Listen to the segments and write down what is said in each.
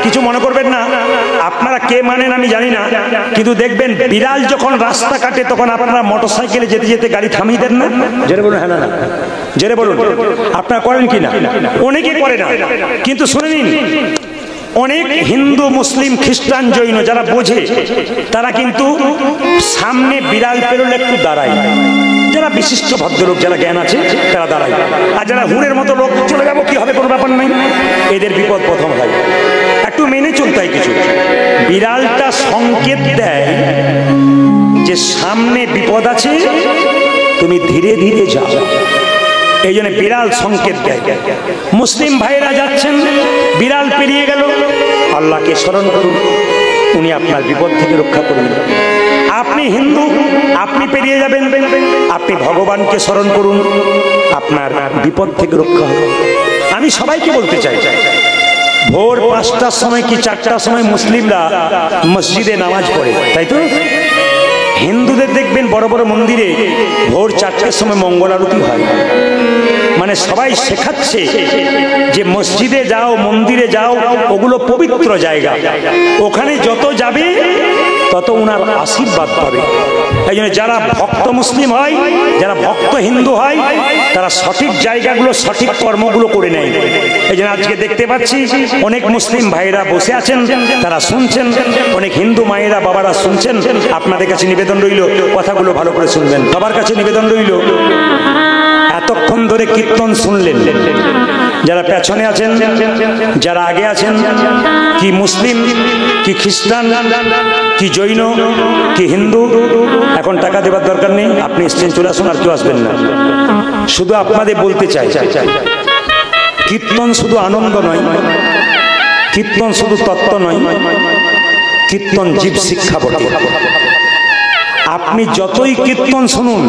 কিছু মনে করবেন না, আপনারা কে মানেন আমি জানি না, কিন্তু দেখবেন বিড়াল যখন রাস্তা কাটে তখন আপনারা মোটরসাইকেলে যেতে যেতে গাড়ি থামিয়ে দেন না? জোরে বলুন হ্যাঁ না, জোরে বলুন আপনারা করেন কি না? অনেকে করে না, কিন্তু শুনে নিন, অনেক হিন্দু মুসলিম খ্রিস্টান জৈন যারা বোঝে তারা কিন্তু সামনে বিড়াল পেরোলে একটু দাঁড়ায়, যারা বিশিষ্ট ভদ্রলোক যারা জ্ঞান আছে তারা দাঁড়ায়, আর যারা হুড়ের মতো লোক চলে যাবো কি হবে কোনো ব্যাপার নাই, এদের বিপদ প্রথম হয়। একটু মেনে চলতে হয় কিছু। বিড়ালটা সংকেত দেয় যে সামনে বিপদ আছে, তুমি ধীরে ধীরে যাও, এই জন্য বিড়াল সংকেত দেয়। মুসলিম ভাইরা যাচ্ছেন, বিড়াল পেরিয়ে গেল, আল্লাহকে স্মরণ করুন, উনি আপনার বিপদ থেকে রক্ষা করবেন। আপনি হিন্দু, আপনি পেরিয়ে যাবেন, আপনি ভগবানকে স্মরণ করুন, আপনার বিপদ থেকে রক্ষা হবে। আমি সবাইকে বলতে চাই, ভোর 5টার সময় কি 4টার সময় মুসলিমরা মসজিদে নামাজ পড়ে, তাই তো? হিন্দুদের দেখবেন বড় বড় মন্দিরে ভোর 4টার সময় মঙ্গল আরতি হয়। মানে সবাই শেখাচ্ছে যে মসজিদে যাও, মন্দিরে যাও, ওগুলো পবিত্র জায়গা, ওখানে যত যাবে তত উনার আশীর্বাদ পাবে। এই জন্য যারা ভক্ত মুসলিম হয়, যারা ভক্ত হিন্দু হয়, তারা সঠিক জায়গাগুলো সঠিক কর্মগুলো করে নেয়। এই জন্য আজকে দেখতে পাচ্ছি অনেক মুসলিম ভাইরা বসে আছেন, তারা শুনছেন, অনেক হিন্দু মায়েরা বাবারা শুনছেন। আপনাদের কাছে নিবেদন রইল, কথাগুলো ভালো করে শুনবেন। সবার কাছে নিবেদন রইল, এতক্ষণ ধরে কীর্তন শুনলেন, যারা পেছনে আছেন, যারা আগে আছেন, কি মুসলিম, কি খ্রিস্টান, কি জৈন, কি হিন্দু, এখন টাকা দেবার দরকার নেই, আপনি এসছেন, চলে আসুন, আর কেউ আসবেন না। শুধু আপনাদের বলতে চাই, কীর্তন শুধু আনন্দ নয়, কীর্তন শুধু তত্ত্ব নয়, কীর্তন জীব শিক্ষা বটে। আপনি যতই কীর্তন শুনুন,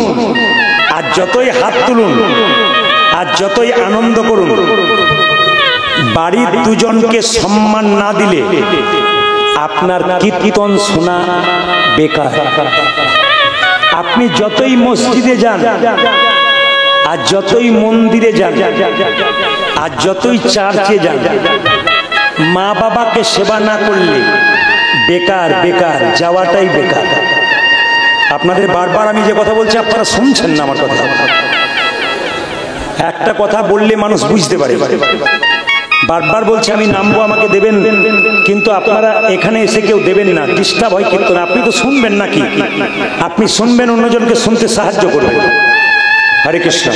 আর যতই হাত তুলুন, আর যতই আনন্দ করুন, বাড়ির দুজনকে সম্মান না দিলে আপনার কীর্তন শোনা বেকার। আপনি যতই মসজিদে যান, আর যতই মন্দিরে যান, আর যতই চার্চে যান, মা বাবাকে সেবা না করলে বেকার, বেকার, যাওয়াটাই বেকার। আপনাদের বারবার আমি যে কথা বলছি আপনারা শুনছেন না আমার কথা। একটা কথা বললে মানুষ বুঝতে পারে, বারবার বলছি আমি নামবো, আমাকে দেবেন, কিন্তু আপনারা এখানে এসে কেউ দেবেন না, ডিস্টার্ব হয় কীর্তন। আপনি তো শুনবেন নাকি? আপনি শুনবেন, অন্যজনকে শুনতে সাহায্য করবেন। হরে কৃষ্ণ।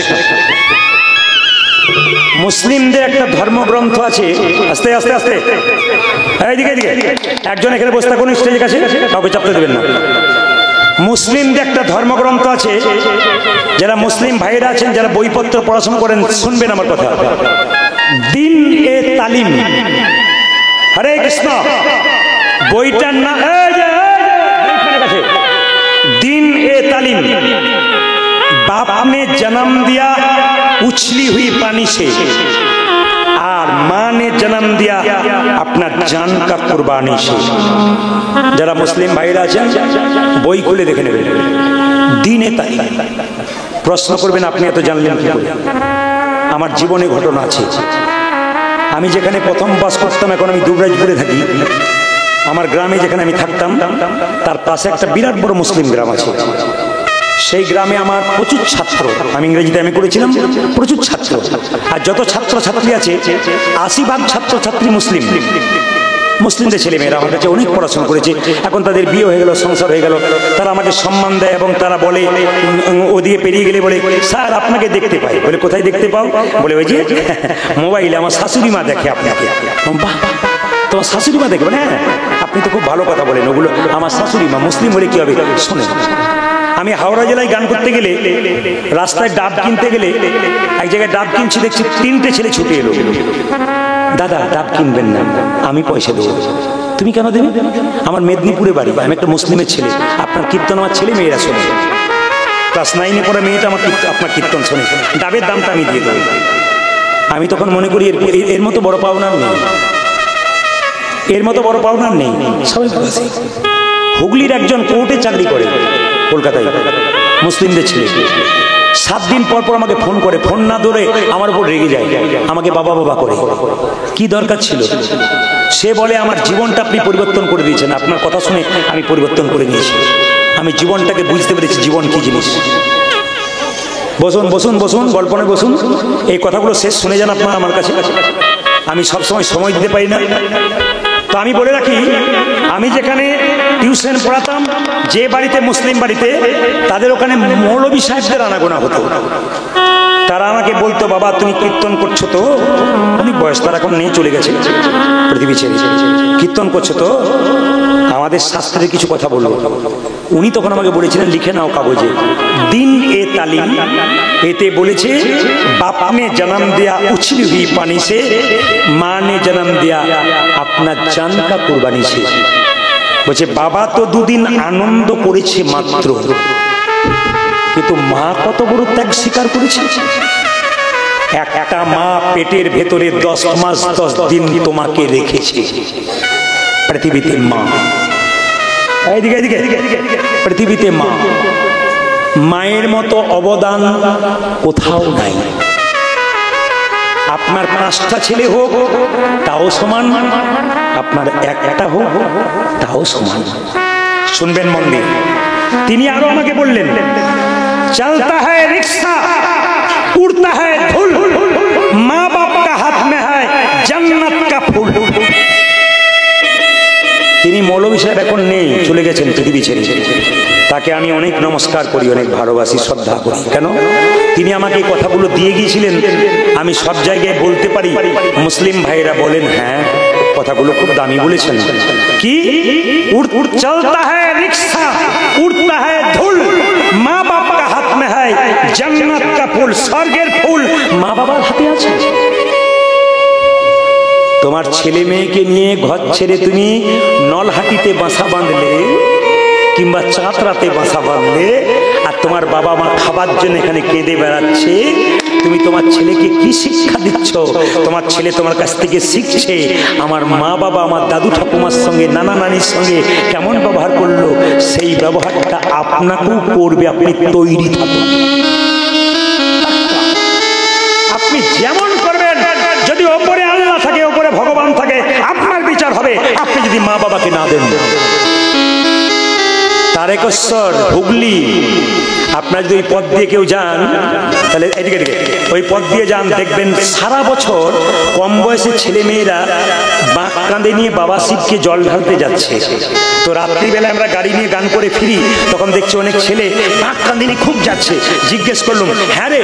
মুসলিমদের একটা ধর্মগ্রন্থ আছে, আস্তে আস্তে আস্তে, এইদিকে এইদিকে, একজন এখানে বসে থাকুন স্টেজের কাছে, কাউকে চাপতে দেবেন না। মুসলিমদের একটা ধর্মগ্রন্থ আছে, যারা মুসলিম ভাইরা আছেন, যারা বইপত্র পড়াশোনা করেন, শুনবেন আমার কথা। দিন এ তালিম, হরে কৃষ্ণ, বইটার নাম দিন এ তালিম। बाप ने जन्म दिया उछली हुई पानी से, और माँ ने जन्म दिया अपना जान का कुर्बानी से। जरा मुस्लिम भाईरा आছেন, বই খুলে দেখে নেবেন, দিনে তাই। প্রশ্ন করবেন আপনি এত জানলেন কি করে? আমার জীবনে ঘটনা আছে। আমি যেখানে প্রথম বাস করতাম, এখন আমি দুবরাজপুরে থাকি, আমার গ্রামে যেখানে আমি থাকতাম তার পাশে একটা বিরাট বড় মুসলিম গ্রাম আছে। সেই গ্রামে আমার প্রচুর ছাত্র, আমি ইংরেজিতে আমি করেছিলাম, প্রচুর ছাত্র। আর যত ছাত্র ছাত্রী আছে 80% ছাত্র ছাত্রী মুসলিম, মুসলিমদের ছেলে মেয়েরা আমার কাছে অনেক পড়াশোনা করেছে, এখন তাদের বিয়ে হয়ে গেল, সংসার হয়ে গেল, তারা আমাকে সম্মান দেয় এবং তারা বলে, ওদিকে পেরিয়ে গেলে বলে, স্যার আপনাকে দেখতে পাই। বলে কোথায় দেখতে পাও? বলে ওই যে মোবাইলে আমার শাশুড়ি মা দেখে আপনাকে। বাহ, তোমার শাশুড়ি মা দেখবেন? হ্যাঁ, আপনি তো খুব ভালো কথা বলেন, ওগুলো আমার শাশুড়ি মা। মুসলিম বলে কি হবে শোনেন, আমি হাওড়া জেলায় গান করতে গেলে, রাস্তায় ডাব কিনতে গেলে, এক জায়গায় ডাব কিনছি, দেখছি 3টে ছেলে ছুটে এলো, দাদা ডাব কিনবেন না, আমি পয়সা দেবো। তুমি কেন দেবে? আমার মেদিনীপুরে বাড়ি, আমি একটা মুসলিমের ছেলে, আপনার কীর্তন আমার ছেলে মেয়েরা শোনে। ক্লাস 9-এ পড়া মেয়েটা আমার আপনার কীর্তন শোনে, ডাবের দামটা আমি দিয়ে দেবো। আমি তখন মনে করি এর মতো বড় পাওনার নেই, এর মতো বড় পাওনার নেই। সবাই হুগলির একজন কোর্টে চাকরি করে কলকাতায়, মুসলিমদের ছেলে, 7 দিন পর পর আমাকে ফোন করে, ফোন না ধরে আমার উপর রেগে যায়, আমাকে বাবা বাবা করে। কি দরকার ছিল? সে বলে আমার জীবনটা আপনি পরিবর্তন করে দিয়েছেন। আপনার কথা শুনে আমি পরিবর্তন করে নিয়েছি, আমি জীবনটাকে বুঝতে পেরেছি জীবন কি জিনিস। বসুন বসুন বসুন, গল্পনে বসুন, এই কথাগুলো শেষ শুনে যান আপনারা আমার কাছে। আমি সবসময় সময় দিতে পারি না। তো আমি বলে রাখি, আমি যেখানে টিউশন পড়াতাম, যে বাড়িতে মুসলিম বাড়িতে, তাদের ওখানে মৌলভী সাহেবদের আনাগোনা হতো। তারা আমাকে বলতো, বাবা তুমি কীর্তন করছো তো, অনেক বয়স, তারা এখন নেই, চলে গেছে পৃথিবী ছেড়ে, কীর্তন করছো তো, আমাদের শাস্ত্রের কিছু কথা বলবো। উনি তখন আমাকে বলেছিলেন, লিখে নাও কাগজে, দিন এ তালিম, এতে বলেছে বাপ ने जन्म दिया उछली हुई पानी से, माँ ने जन्म दिया अपना जान का कुर्बानी से। বলছে বাবা তো দুদিন আনন্দ করেছে মাত্র, কিন্তু মা কত বড় ত্যাগ স্বীকার করেছে। একটা মা পেটের ভেতরে 10 মাস 10 দিন তোমাকে রেখেছে পৃথিবীতে। মা এইদিকে এইদিকে, পৃথিবীতে মা, মায়ের মতো অবদান কোথাও নাই। আপনার 5টা ছেলে হোক তাও সমান, আপনার একটা হোক তাও সমান। শুনবেন মন দিয়ে। তিনি আরো আমাকে বললেন, চলতা হ্যায় রিক্সা, উড়তা হ্যায় ধুল, মা বাপ কা হাত মে হ্যায় জান্নাত কা ফুল। তিনি মৌলভী সাহেব এখন নেই, চলে গেছেন পৃথিবী ছেড়ে। তাকে আমি অনেক নমস্কার করি, অনেক ভালোবাসি, শ্রদ্ধা করি। কেন? তিনি আমাকে এই কথাগুলো দিয়ে গিয়েছিলেন, আমি সব জায়গায় বলতে পারি। মুসলিম ভাইরা বলেন, হ্যাঁ কথাগুলো খুব দামি বলেছেন। কি চলতা হ্যায় রিক্সা, উড়তা হ্যায় ধুল, মা বাপ কা হাত মে হ্যায় জান্নাত কা ফুল। স্বর্গের ফুল মা বাবার হাতে আছে। তোমার ছেলে মেয়েকে নিয়ে ঘর ছেড়ে তুমি নলহাটিতে বাসা বাঁধলে কিংবা চাঁতরাতে বাসা বাঁধলে, আর তোমার বাবা মা খাবার জন্য এখানে কেঁদে বেড়াচ্ছে, তুমি তোমার ছেলেকে কি শিক্ষা দিচ্ছ? তোমার ছেলে তোমার কাছ থেকে শিখছে আমার মা বাবা, আমার দাদু ঠাকুমার সঙ্গে, নানা নানির সঙ্গে কেমন ব্যবহার করলো, সেই ব্যবহারটা আপনাকেও করবে। আপনি তৈরি থাকুন। আপনি যেমন করবেন, যদি ওপরে আল্লাহ থাকে, ওপরে ভগবান থাকে, আপনার বিচার হবে। আপনি যদি মা বাবাকে না দেন। তারকেশ্বর, হুগলি, আপনার যদি ওই পথ দিয়ে কেউ যান, তাহলে এদিকে এদিকে ওই পথ দিয়ে যান, দেখবেন সারা বছর কম বয়সী ছেলে মেয়েরা বাঁক কাঁধে নিয়ে বাবা শিবকে জল ঢালতে যাচ্ছে। তো রাত্রিবেলা আমরা গাড়ি নিয়ে গান করে ফিরি, তখন দেখছি অনেক ছেলে বাঁক কাঁধে নিয়ে খুব যাচ্ছে। জিজ্ঞেস করলাম, হ্যাঁ রে,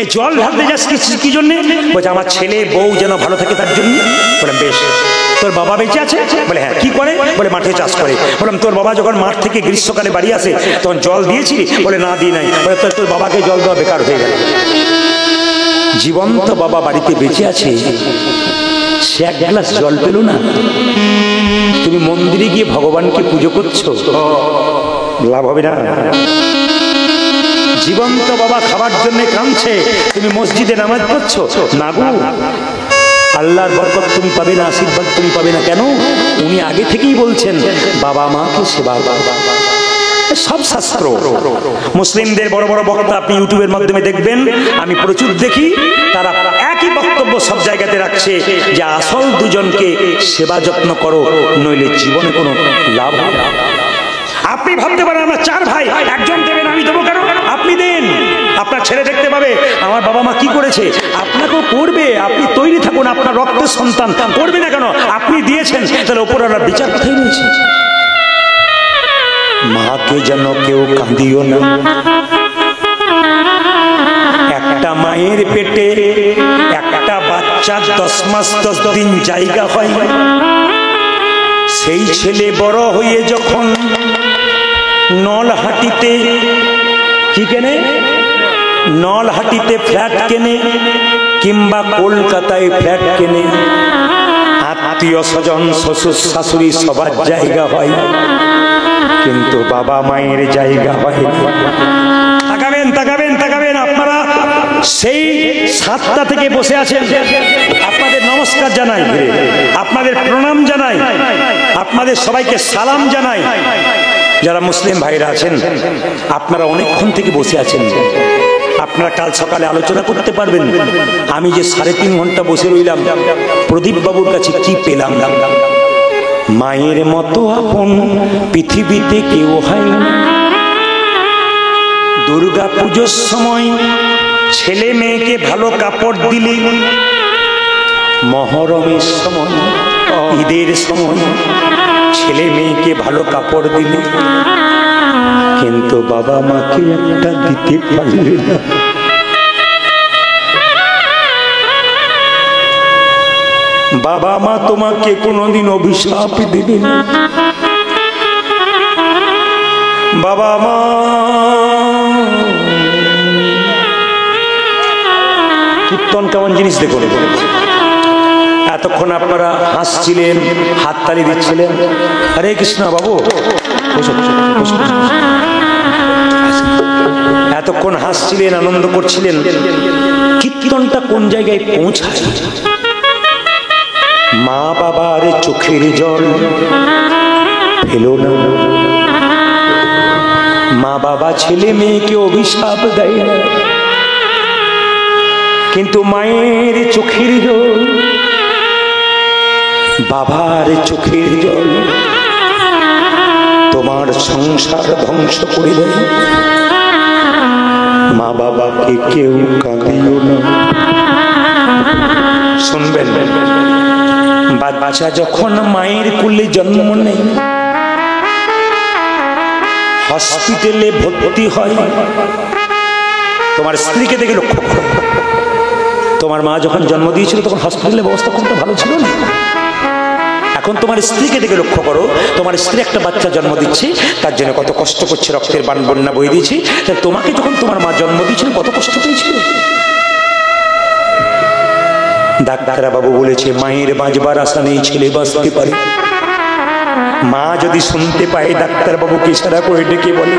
এই জল ঢালতে যাচ্ছিস কি জন্যে? বলছে আমার ছেলে বউ যেন ভালো থাকে তার জন্য। বললাম বেশ, তোর বাবা বেঁচে আছে? বলে হ্যাঁ। কি করে? বলে মাঠে চাষ করে। বললাম তোর বাবা যখন মাঠ থেকে গ্রীষ্মকালে বাড়ি আসে তখন জল দিয়েছিলি? বলে না, দিই নাই। বলে তোর বাবাকে জল দেওয়া বেকার হয়ে গেল। জীবন্ত বাবা বাড়িতে বেঁচে আছে, সে এক গ্লাস জল পেল না। তুমি মন্দিরে গিয়ে ভগবানকে পুজো করছো, লাভ হবে না। জীবন্ত বাবা খাবার জন্য কাঁদছে, তুমি মসজিদে নামাজ পড়ছো না গো, আল্লাহর বরকত তুমি পাবে না, আশীর্বাদ তুমি পাবে না। কেন? উনি আগে থেকেই বলছেন বাবা মাকে সেবা করো। সব শাস্ত্র। মুসলিমদের বড় বড় বক্তা আপনি ইউটিউবের মাধ্যমে দেখবেন, আমি প্রচুর দেখি, তারা একই বক্তব্য সব জায়গাতে রাখছে যে আসল দুজনকে সেবা যত্ন করো, নইলে জীবনে কোনো লাভ হবে না। আপনি ভাবতে পারেন আমরা 4 ভাই, একজন দেবেন, আমি দেবো কেন? আপনি দেন, আপনার ছেলে দেখতে পাবে আমার বাবা মা কি করেছে, আপনাকেও করবে। আপনি তৈরি থাকুন, আপনার রক্তের সন্তান করবে না কেন? আপনি দিয়েছেন, তাহলে ওপরওয়ালার বিচার কোথায় রয়েছে? মাকে যেন কেউ কাঁদিও না। একটা মায়ের পেটে একটা বাচ্চা 10 মাস 10 দিন জায়গা হয়। সেই ছেলে বড় হয়ে যখন নলহাটিতে কি কেনে, নলহাটিতে ফ্ল্যাট কেনে কিংবা কলকাতায় ফ্ল্যাট কেনে, আত্মীয় স্বজন শ্বশুর শাশুড়ি সবার জায়গা হয়, কিন্তু বাবা মায়ের জায়গা হয় না। তাকাবেন তাকাবেন তাকাবেন, আপনারা সেই 7টা থেকে বসে আছেন, আপনাদের নমস্কার জানাই, আপনাদের প্রণাম জানাই, আপনাদের সবাইকে সালাম জানাই। যারা মুসলিম ভাইরা আছেন আপনারা অনেকক্ষণ থেকে বসে আছেন, আপনারা কাল সকালে আলোচনা করতে পারবেন আমি যে 3.5 ঘন্টা বসে রইলাম প্রদীপ বাবুর কাছে কি পেলাম। মায়ের মতো আপন পৃথিবীতে কেউ হয় না। দুর্গা পুজোর সময় ছেলে মেয়েকে ভালো কাপড় দিলে, মহরমের সময় ঈদের সময় ছেলে মেয়েকে ভালো কাপড় দিলে, কিন্তু বাবা মাকে একটা দিতে পারলে না। বাবা মা তোমাকে কোনোদিন অভিশাপ দেবে না। বাবা মা কীর্তন কেমন জিনিস দেখুন। এতক্ষণ আপনারা হাসছিলেন, হাততালি দিচ্ছিলেন, হরে কৃষ্ণ বাবু, এতক্ষণ হাসছিলেন, আনন্দ করছিলেন। কীর্তনটা কোন জায়গায় পৌঁছায়? মা বাবার চোখের জল ফেলো না। মা বাবা ছেলে মেয়েকে অভিশাপ দেয় না, কিন্তু মায়ের চোখের জল, বাবার চোখের জল তোমার সংসার ধ্বংস করে দেয়। মা বাবাকে কেউ কাঁদিও না। শুনবেন, বাচ্চা যখন মায়ের কোলে জন্ম নেয়, হসপিটালে ভর্তি হয়, তোমার স্ত্রীকে দেখে লক্ষ্য করো। তোমার মা যখন জন্ম দিয়েছিল তখন হসপিটালের ব্যবস্থা কোনটা ভালো ছিল না। এখন তোমার স্ত্রীকে দেখে লক্ষ্য করো, তোমার স্ত্রী একটা বাচ্চা জন্ম দিচ্ছে, তার জন্য কত কষ্ট করছে, রক্তের বন্যা বয়ে দিয়েছে। তোমাকে যখন তোমার মা জন্ম দিয়েছিল কত কষ্ট পেয়েছিল। ডাক্তার বাবু বলেছে মায়ের বাঁচবার আশা নেই, ছেলে বাঁচতে পারে। মা যদি শুনতে পায় ডাক্তার বাবুকে ইশারা করে ডেকে বলে,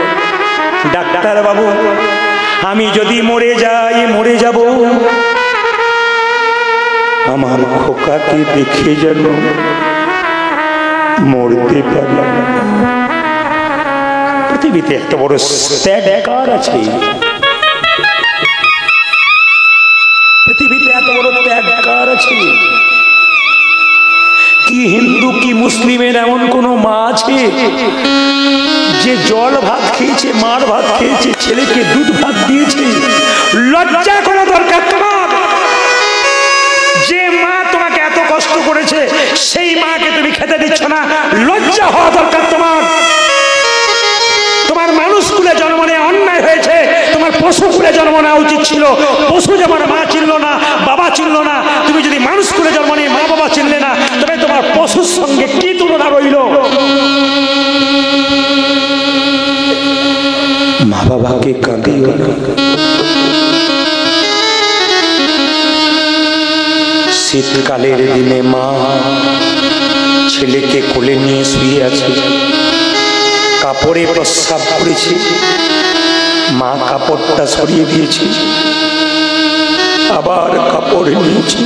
ডাক্তার বাবু আমি যদি মরে যাই, মরে যাব, আমার খোকাকে দেখে যেন মরতে পারি। পৃথিবীতে একটা বড় ত্যাগকার আছে, পৃথিবীতে এত বড় ত্যাগকার আছে। কি হিন্দু কি মুসলিমের এমন কোন মা আছে যে জল ভাত খেয়েছে, মার ভাত খেয়েছে, ছেলেকে দুধ ভাত দিয়েছে? লজ্জা করা দরকার তোমার। যে মা তোমাকে এত কষ্ট করেছে সেই মাকে তুমি খেতে দিচ্ছ না, লজ্জা হওয়া দরকার তোমার। তোমার মানুষ কুলে জন্ম নিয়ে অন্যায় হয়েছে, তোমার পশু কুলে জন্ম নেওয়া উচিত ছিল। পশু যেমন মা চিনল না, বাবা চিনল না, তুমি যদি মানুষ কুলে জন্ম নিয়ে মা বাবা চিনলে না, তবে তোমার পশুর সঙ্গে কি তুলনা রইল? মা বাবাকে কাঁদিও না। শীতকালের দিনে মা ছেলেকে কোলে নিয়ে শুয়ে আছে, কাপড়ে প্রস্রাব করেছে, মা কাপড়টা সরিয়ে দিয়েছে, আবার কাপড় নিয়েছে,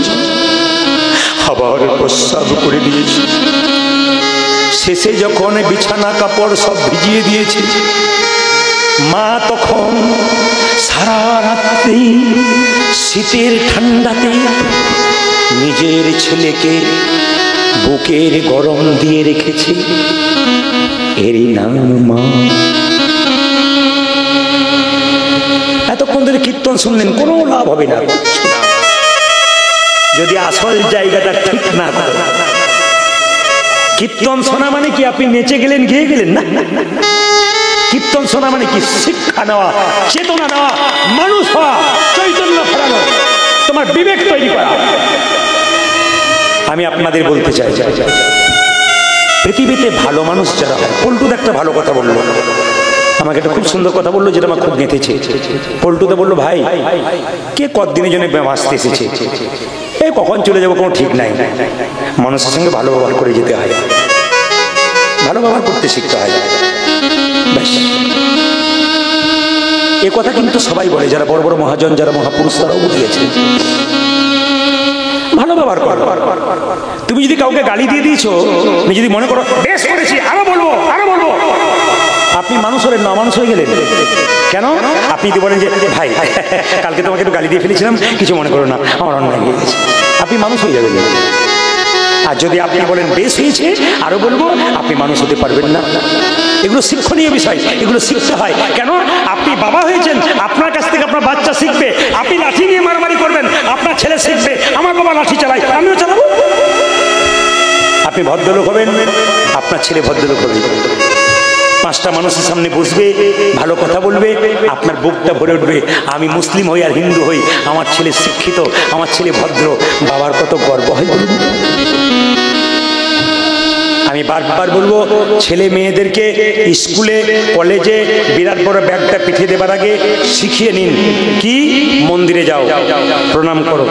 আবার প্রস্রাব করে দিয়েছে। শেষে যখন বিছানা কাপড় সব ভিজিয়ে দিয়েছে, মা তখন সারা রাত্রি শীতের ঠান্ডাতে নিজের ছেলেকে বুকের গরম দিয়ে রেখেছে। এরই নাম মা। এতক্ষণ ধরে কীর্তন শুনলেন, কোনো লাভ হবে না যদি আসল জায়গাটা ঠিক না করে। কীর্তন শোনা মানে কি আপনি নেচে গেলেন, গেয়ে গেলেন? না, কীর্তন শোনা মানে কি শিক্ষা নেওয়া, চেতনা নেওয়া, মানুষ হওয়া, চৈতন্য ফেরানো, তোমার বিবেক তৈরি করা। আমি আপনাদের বলতে চাই, পৃথিবীতে ভালো মানুষ যারা হয়, পল্টুদা একটা ভালো কথা বললো, আমাকে একটা খুব সুন্দর কথা বললো, যেটা আমার খুব গেঁথেছে। পল্টুদা বললো, ভাই কে কতদিনের জন্য আসতে এসেছে, এই কখন চলে যাবো কোনো ঠিক নাই। মানুষের সঙ্গে ভালো ব্যবহার করে যেতে হয়, ভালো ব্যবহার করতে শিখতে হয়। এ কথা কিন্তু সবাই বলে, যারা বড় বড় মহাজন, যারা মহাপুরুষ, তারাও বুঝিয়েছে ভালো ব্যবহার কর। তুমি যদি কাউকে গালি দিয়ে দিয়েছো, তুমি যদি মনে করো বেশ করেছি, আরো বলবো, আরো বলবো, আপনি মানুষ হলেন না, অমানুষ হয়ে গেলেন কেন? আপনি তো বলেন যে ভাই কালকে তোমাকে একটু গালি দিয়ে ফেলেছিলাম, কিছু মনে করো না, আমার অন্যায় হয়ে গেছে, আপনি মানুষ হয়ে যাবেন। আর যদি আপনি বলেন বেশ হয়েছে, আরো বলবো আপনি মানুষ হতে পারবেন না। এগুলো শিক্ষণীয় বিষয়, এগুলো শিখতে হয়। কেন? আপনি বাবা হয়েছেন, আপনার কাছ থেকে আপনার বাচ্চা শিখবে। আপনি লাঠি নিয়ে মারামারি করবেন, আপনার ছেলে শিখবে আমার বাবা লাঠি চালায়, আমিও চালাবো। আপনি ভদ্রলোক হবেন, আপনার ছেলে ভদ্রলোক হবে। পাঁচটা মানুষের সামনে বসবে, ভালো কথা বলবে, আপনার বুকটা ভরে উঠবে। আমি মুসলিম হই আর হিন্দু হই, আমার ছেলে শিক্ষিত, আমার ছেলে ভদ্র, বাবার কত গর্ব হয়। আমি বারবার বলবো, ছেলে মেয়েদেরকে স্কুলে কলেজে বিরাট বড় ব্যাগটা পিঠে দেবার আগে শিখিয়ে নিন কি, মন্দিরে যাও, প্রণাম করো।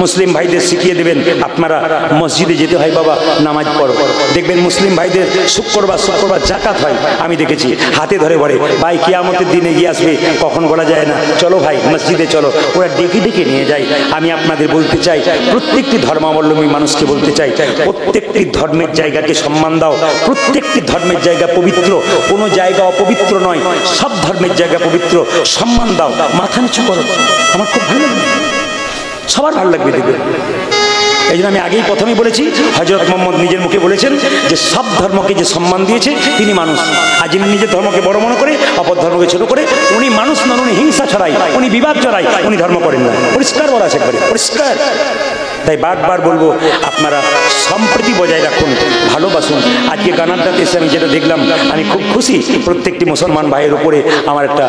মুসলিম ভাইদের শিখিয়ে দেবেন আপনারা মসজিদে যেতে হয় বাবা, নামাজ পড়ো। দেখবেন মুসলিম ভাইদের শুক্রবার জাকাত হয়, আমি দেখেছি, হাতে ধরে বলে ভাই কিয়ামতের দিনে গিয়ে আসবে, কখন বলা যায় না, চলো ভাই মসজিদে চলো, ওরা ডেকে ডেকে নিয়ে যায়। আমি আপনাদের বলতে চাই, প্রত্যেকটি ধর্মাবলম্বী মানুষকে বলতে চাই, প্রত্যেকটি ধর্মের জায়গাকে সম্মান দাও। প্রত্যেকটি ধর্মের জায়গা পবিত্র, কোনো জায়গা অপবিত্র নয়, সব ধর্মের জায়গা পবিত্র, সম্মান দাও, মাথা নিচু করো। আমার খুব ভালো লাগবে, সবার ভালো লাগবে দেখবে। এই জন্য আমি আগেই প্রথমেই বলেছি, হযরত মুহাম্মদ নিজের মুখে বলেছেন যে সব ধর্মকে যে সম্মান দিয়েছে তিনি মানুষ। আর যিনি নিজের ধর্মকে বড় মনে করে অপর ধর্মকে ছোট করে, উনি মানুষ নন, উনি হিংসা ছড়ায়, উনি বিবাদ ছড়ায়, উনি ধর্ম করেন না। পরিষ্কার বলা আছে, একবারে পরিষ্কার। তাই বারবার বলবো, আপনারা সম্প্রীতি বজায় রাখুন, ভালোবাসুন। আজকে গানারটাতে এসে আমি যেটা দেখলাম, আমি খুব খুশি। প্রত্যেকটি মুসলমান ভাইয়ের উপরে আমার একটা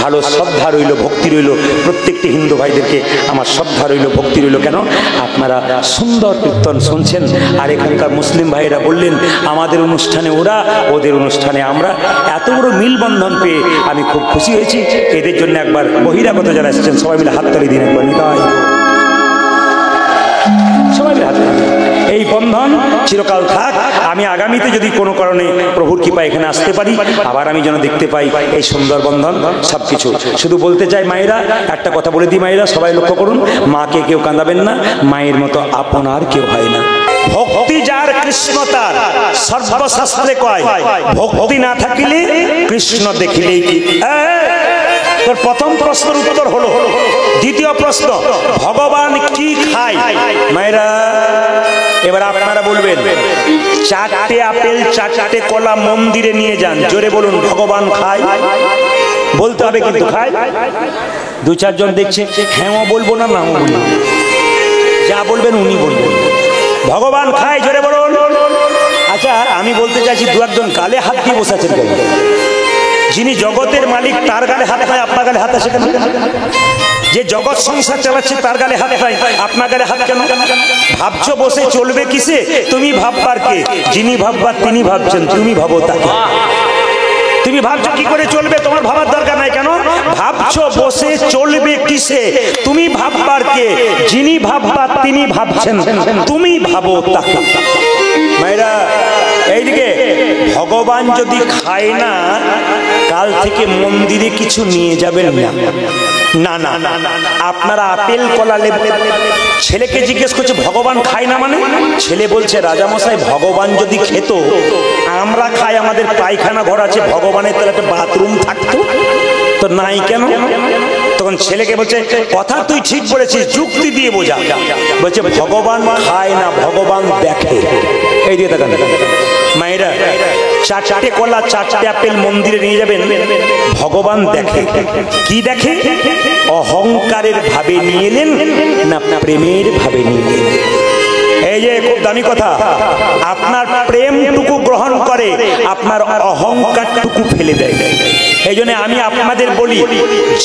ভালো শ্রদ্ধা রইল, ভক্তি রইল। প্রত্যেকটি হিন্দু ভাইদেরকে আমার শ্রদ্ধা রইল, ভক্তি রইল। কেন? আপনারা সুন্দর কীর্তন শুনছেন। আর এখানকার মুসলিম ভাইয়েরা বললেন আমাদের অনুষ্ঠানে ওরা, ওদের অনুষ্ঠানে আমরা, এত বড় মিলবন্ধন পেয়ে আমি খুব খুশি হয়েছি। এদের জন্য একবার বহিরাগত যারা এসেছেন সবাই মিলে হাততালি দিন একবার। নিতাই সবাই হাতে, এই বন্ধন চিরকাল থাক। আমি আগামীতে যদি কোনো কারণে প্রভুর কৃপায় এখানে আসতে পারি, আবার আমি যেন দেখতে পাই এই সুন্দর বন্ধন সবকিছু। শুধু বলতে চাই মায়েরা, একটা কথা বলে দিই মায়েরা, সবাই লক্ষ্য করুন, মাকে কেউ কাঁদাবেন না, মায়ের মতো আপনার কেউ হয় না। ভক্তি যার কৃষ্ণ তার, সর্বশাস্ত্রে কয় ভক্তি না থাকিলে কৃষ্ণ দেখিলেই কি। তোর প্রথম প্রশ্নের উত্তর হলো। দ্বিতীয় প্রশ্ন, ভগবান কি খায়? মায়েরা এবার আপনারা বলবেন, 4টে আপেল 4টে কলা মন্দিরে নিয়ে যান, জোরে বলুন ভগবান খায়। বলতে হবে কিন্তু খায়। 2-4 জন দেখছে, হ্যাঁও বলবো না, নাও বলবো, যা বলবেন উনি বলবেন ভগবান খায়, জোরে বলুন। আচ্ছা আমি বলতে চাইছি, 2-1 জন গালে হাত দিয়ে বসে আছেন কেন? যিনি জগতের মালিক তার গালে হাত পায়, আপনার গালে হাত আসে কেন? যে জগৎ সংসার চালাচ্ছে তার গালে হাত পায়, আপনার গালে হাত কেন? ভাবছো বসে চলবে কিসে? তুমি ভাববার কে? যিনি ভাববার তিনি ভাবছেন, তুমি ভাবো তাকে। তুমি ভাবছো কি করে চলবে, তোমার ভাবার দরকার নাই। কেন ভাবছো বসে চলবে কিসে? তুমি ভাববার কে? যিনি ভাববার তিনি ভাবছেন, তুমি ভাবো তাকে। মায়েরা এইদিকে, ভগবান যদি খায় না, কাল থেকে মন্দিরে কিছু নিয়ে যাবেন না। না না, আপনারা আপেল কলা লেবু। ছেলেকে জিজ্ঞেস করছে ভগবান খায় না মানে? ছেলে বলছে রাজামশাই ভগবান যদি খেত, আমরা খাই, আমাদের পায়খানা ঘর আছে, ভগবানের তাহলে একটা বাথরুম থাকতো তো নাই কেন? তখন ছেলেকে বলছে কথা তুই ঠিক বলেছিস, যুক্তি দিয়ে বোঝা। বলছে ভগবান খায় না, ভগবান দেখে। এই দিয়ে তাকান মায়েরা, 4টে কলা 4টে আপেল মন্দিরে নিয়ে যাবেন, ভগবান দেখে। কি দেখে? অহংকারের ভাবে নিয়ে এলেন না প্রেমের ভাবে নিয়ে এলেন? এই যে খুব দামি কথা, আপনার প্রেমটুকু গ্রহণ করে, আপনার অহংকারটুকু ফেলে দেয়। এই জন্য আমি আপনাদের বলি,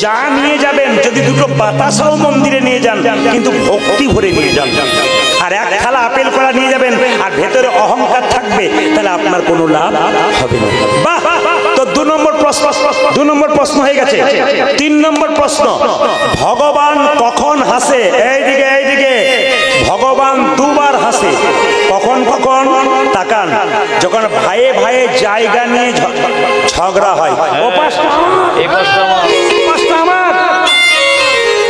যা নিয়ে যাবেন, যদি 2টো বাতাসাও মন্দিরে নিয়ে যান, কিন্তু ভক্তি ভরে নিয়ে যান। আর 1 থালা আপেল কলা নিয়ে যাবেন আর ভেতরে অহংকার থাকবে, তাহলে আপনার কোনো লাভ হবে না। বাহ! তো 2 নম্বর প্রশ্ন হয়ে গেছে। 3 নম্বর প্রশ্ন, ভগবান কখন হাসে? এইদিকে ভগবান 2 বার হাসে। কখন কখন? তাকান, যখন ভাইয়ে ভাইয়ে জায়গা নিয়ে ঝগড়া হয়।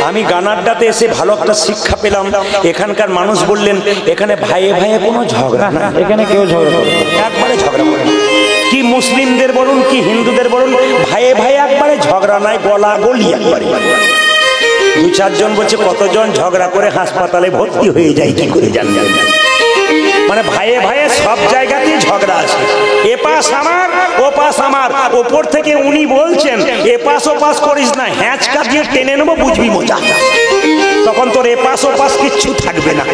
আমি গানারডাতে এসে ভালো একটা শিক্ষা পেলাম। এখানকার মানুষ বললেন এখানে ভাইয়ে ভাইয়ে কোনো ঝগড়া না, এখানে কেউ ঝগড়া করে, একবারে ঝগড়া করে। কি মুসলিমদের বলুন কি হিন্দুদের বলুন, ভাইয়ে ভাইয়ে একবারে ঝগড়া নাই, গলা গলি একবারে। দু চারজন বলছে কতজন ঝগড়া করে হাসপাতালে ভর্তি হয়ে যায়, কি করে জানবেন? মানে ভাইয়ে ভাইয়ে সব জায়গাতেই ঝগড়া আছে। এপাশ আমার ওপাশ আমার, ওপর থেকে উনি বলছেন এপাশ ওপাশ করিস না, হ্যাঁচকা দিয়ে টেনে নেবো, বুঝবি মজা। তখন তোর এপাশ ওপাশ কিচ্ছু থাকবে না।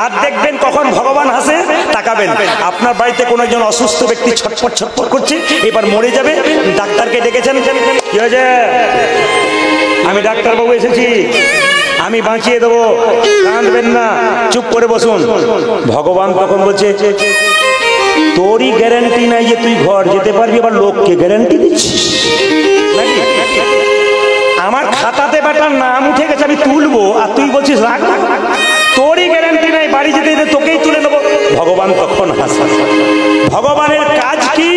আর দেখবেন কখন ভগবান হাসে, তাকাবেন আপনার বাড়িতে কোনো একজন অসুস্থ ব্যক্তি ছটফট ছটফট করছে, এবার মরে যাবে, ডাক্তারকে ডেকেছেন, কি হয়েছে? আমি ডাক্তারবাবু এসেছি, আমি বাঁচিয়ে দেবো, কাঁদবেন না, চুপ করে বসুন। ভগবান তখন বলছে তোরই গ্যারান্টি নাই যে তুই ঘর যেতে পারবি, আবার লোককে গ্যারান্টি দিচ্ছিস নাকি? আমার খাতাতে বেটার নাম উঠে গেছে, আমি তুলবো, আর তুই বলছিস রাখ, তোরই গ্যারান্টি নাই, বাড়ি যেতে যেতে তোকেই তুলে নেবো। ভগবান তখন হাসে। ভগবানের কাজ কি?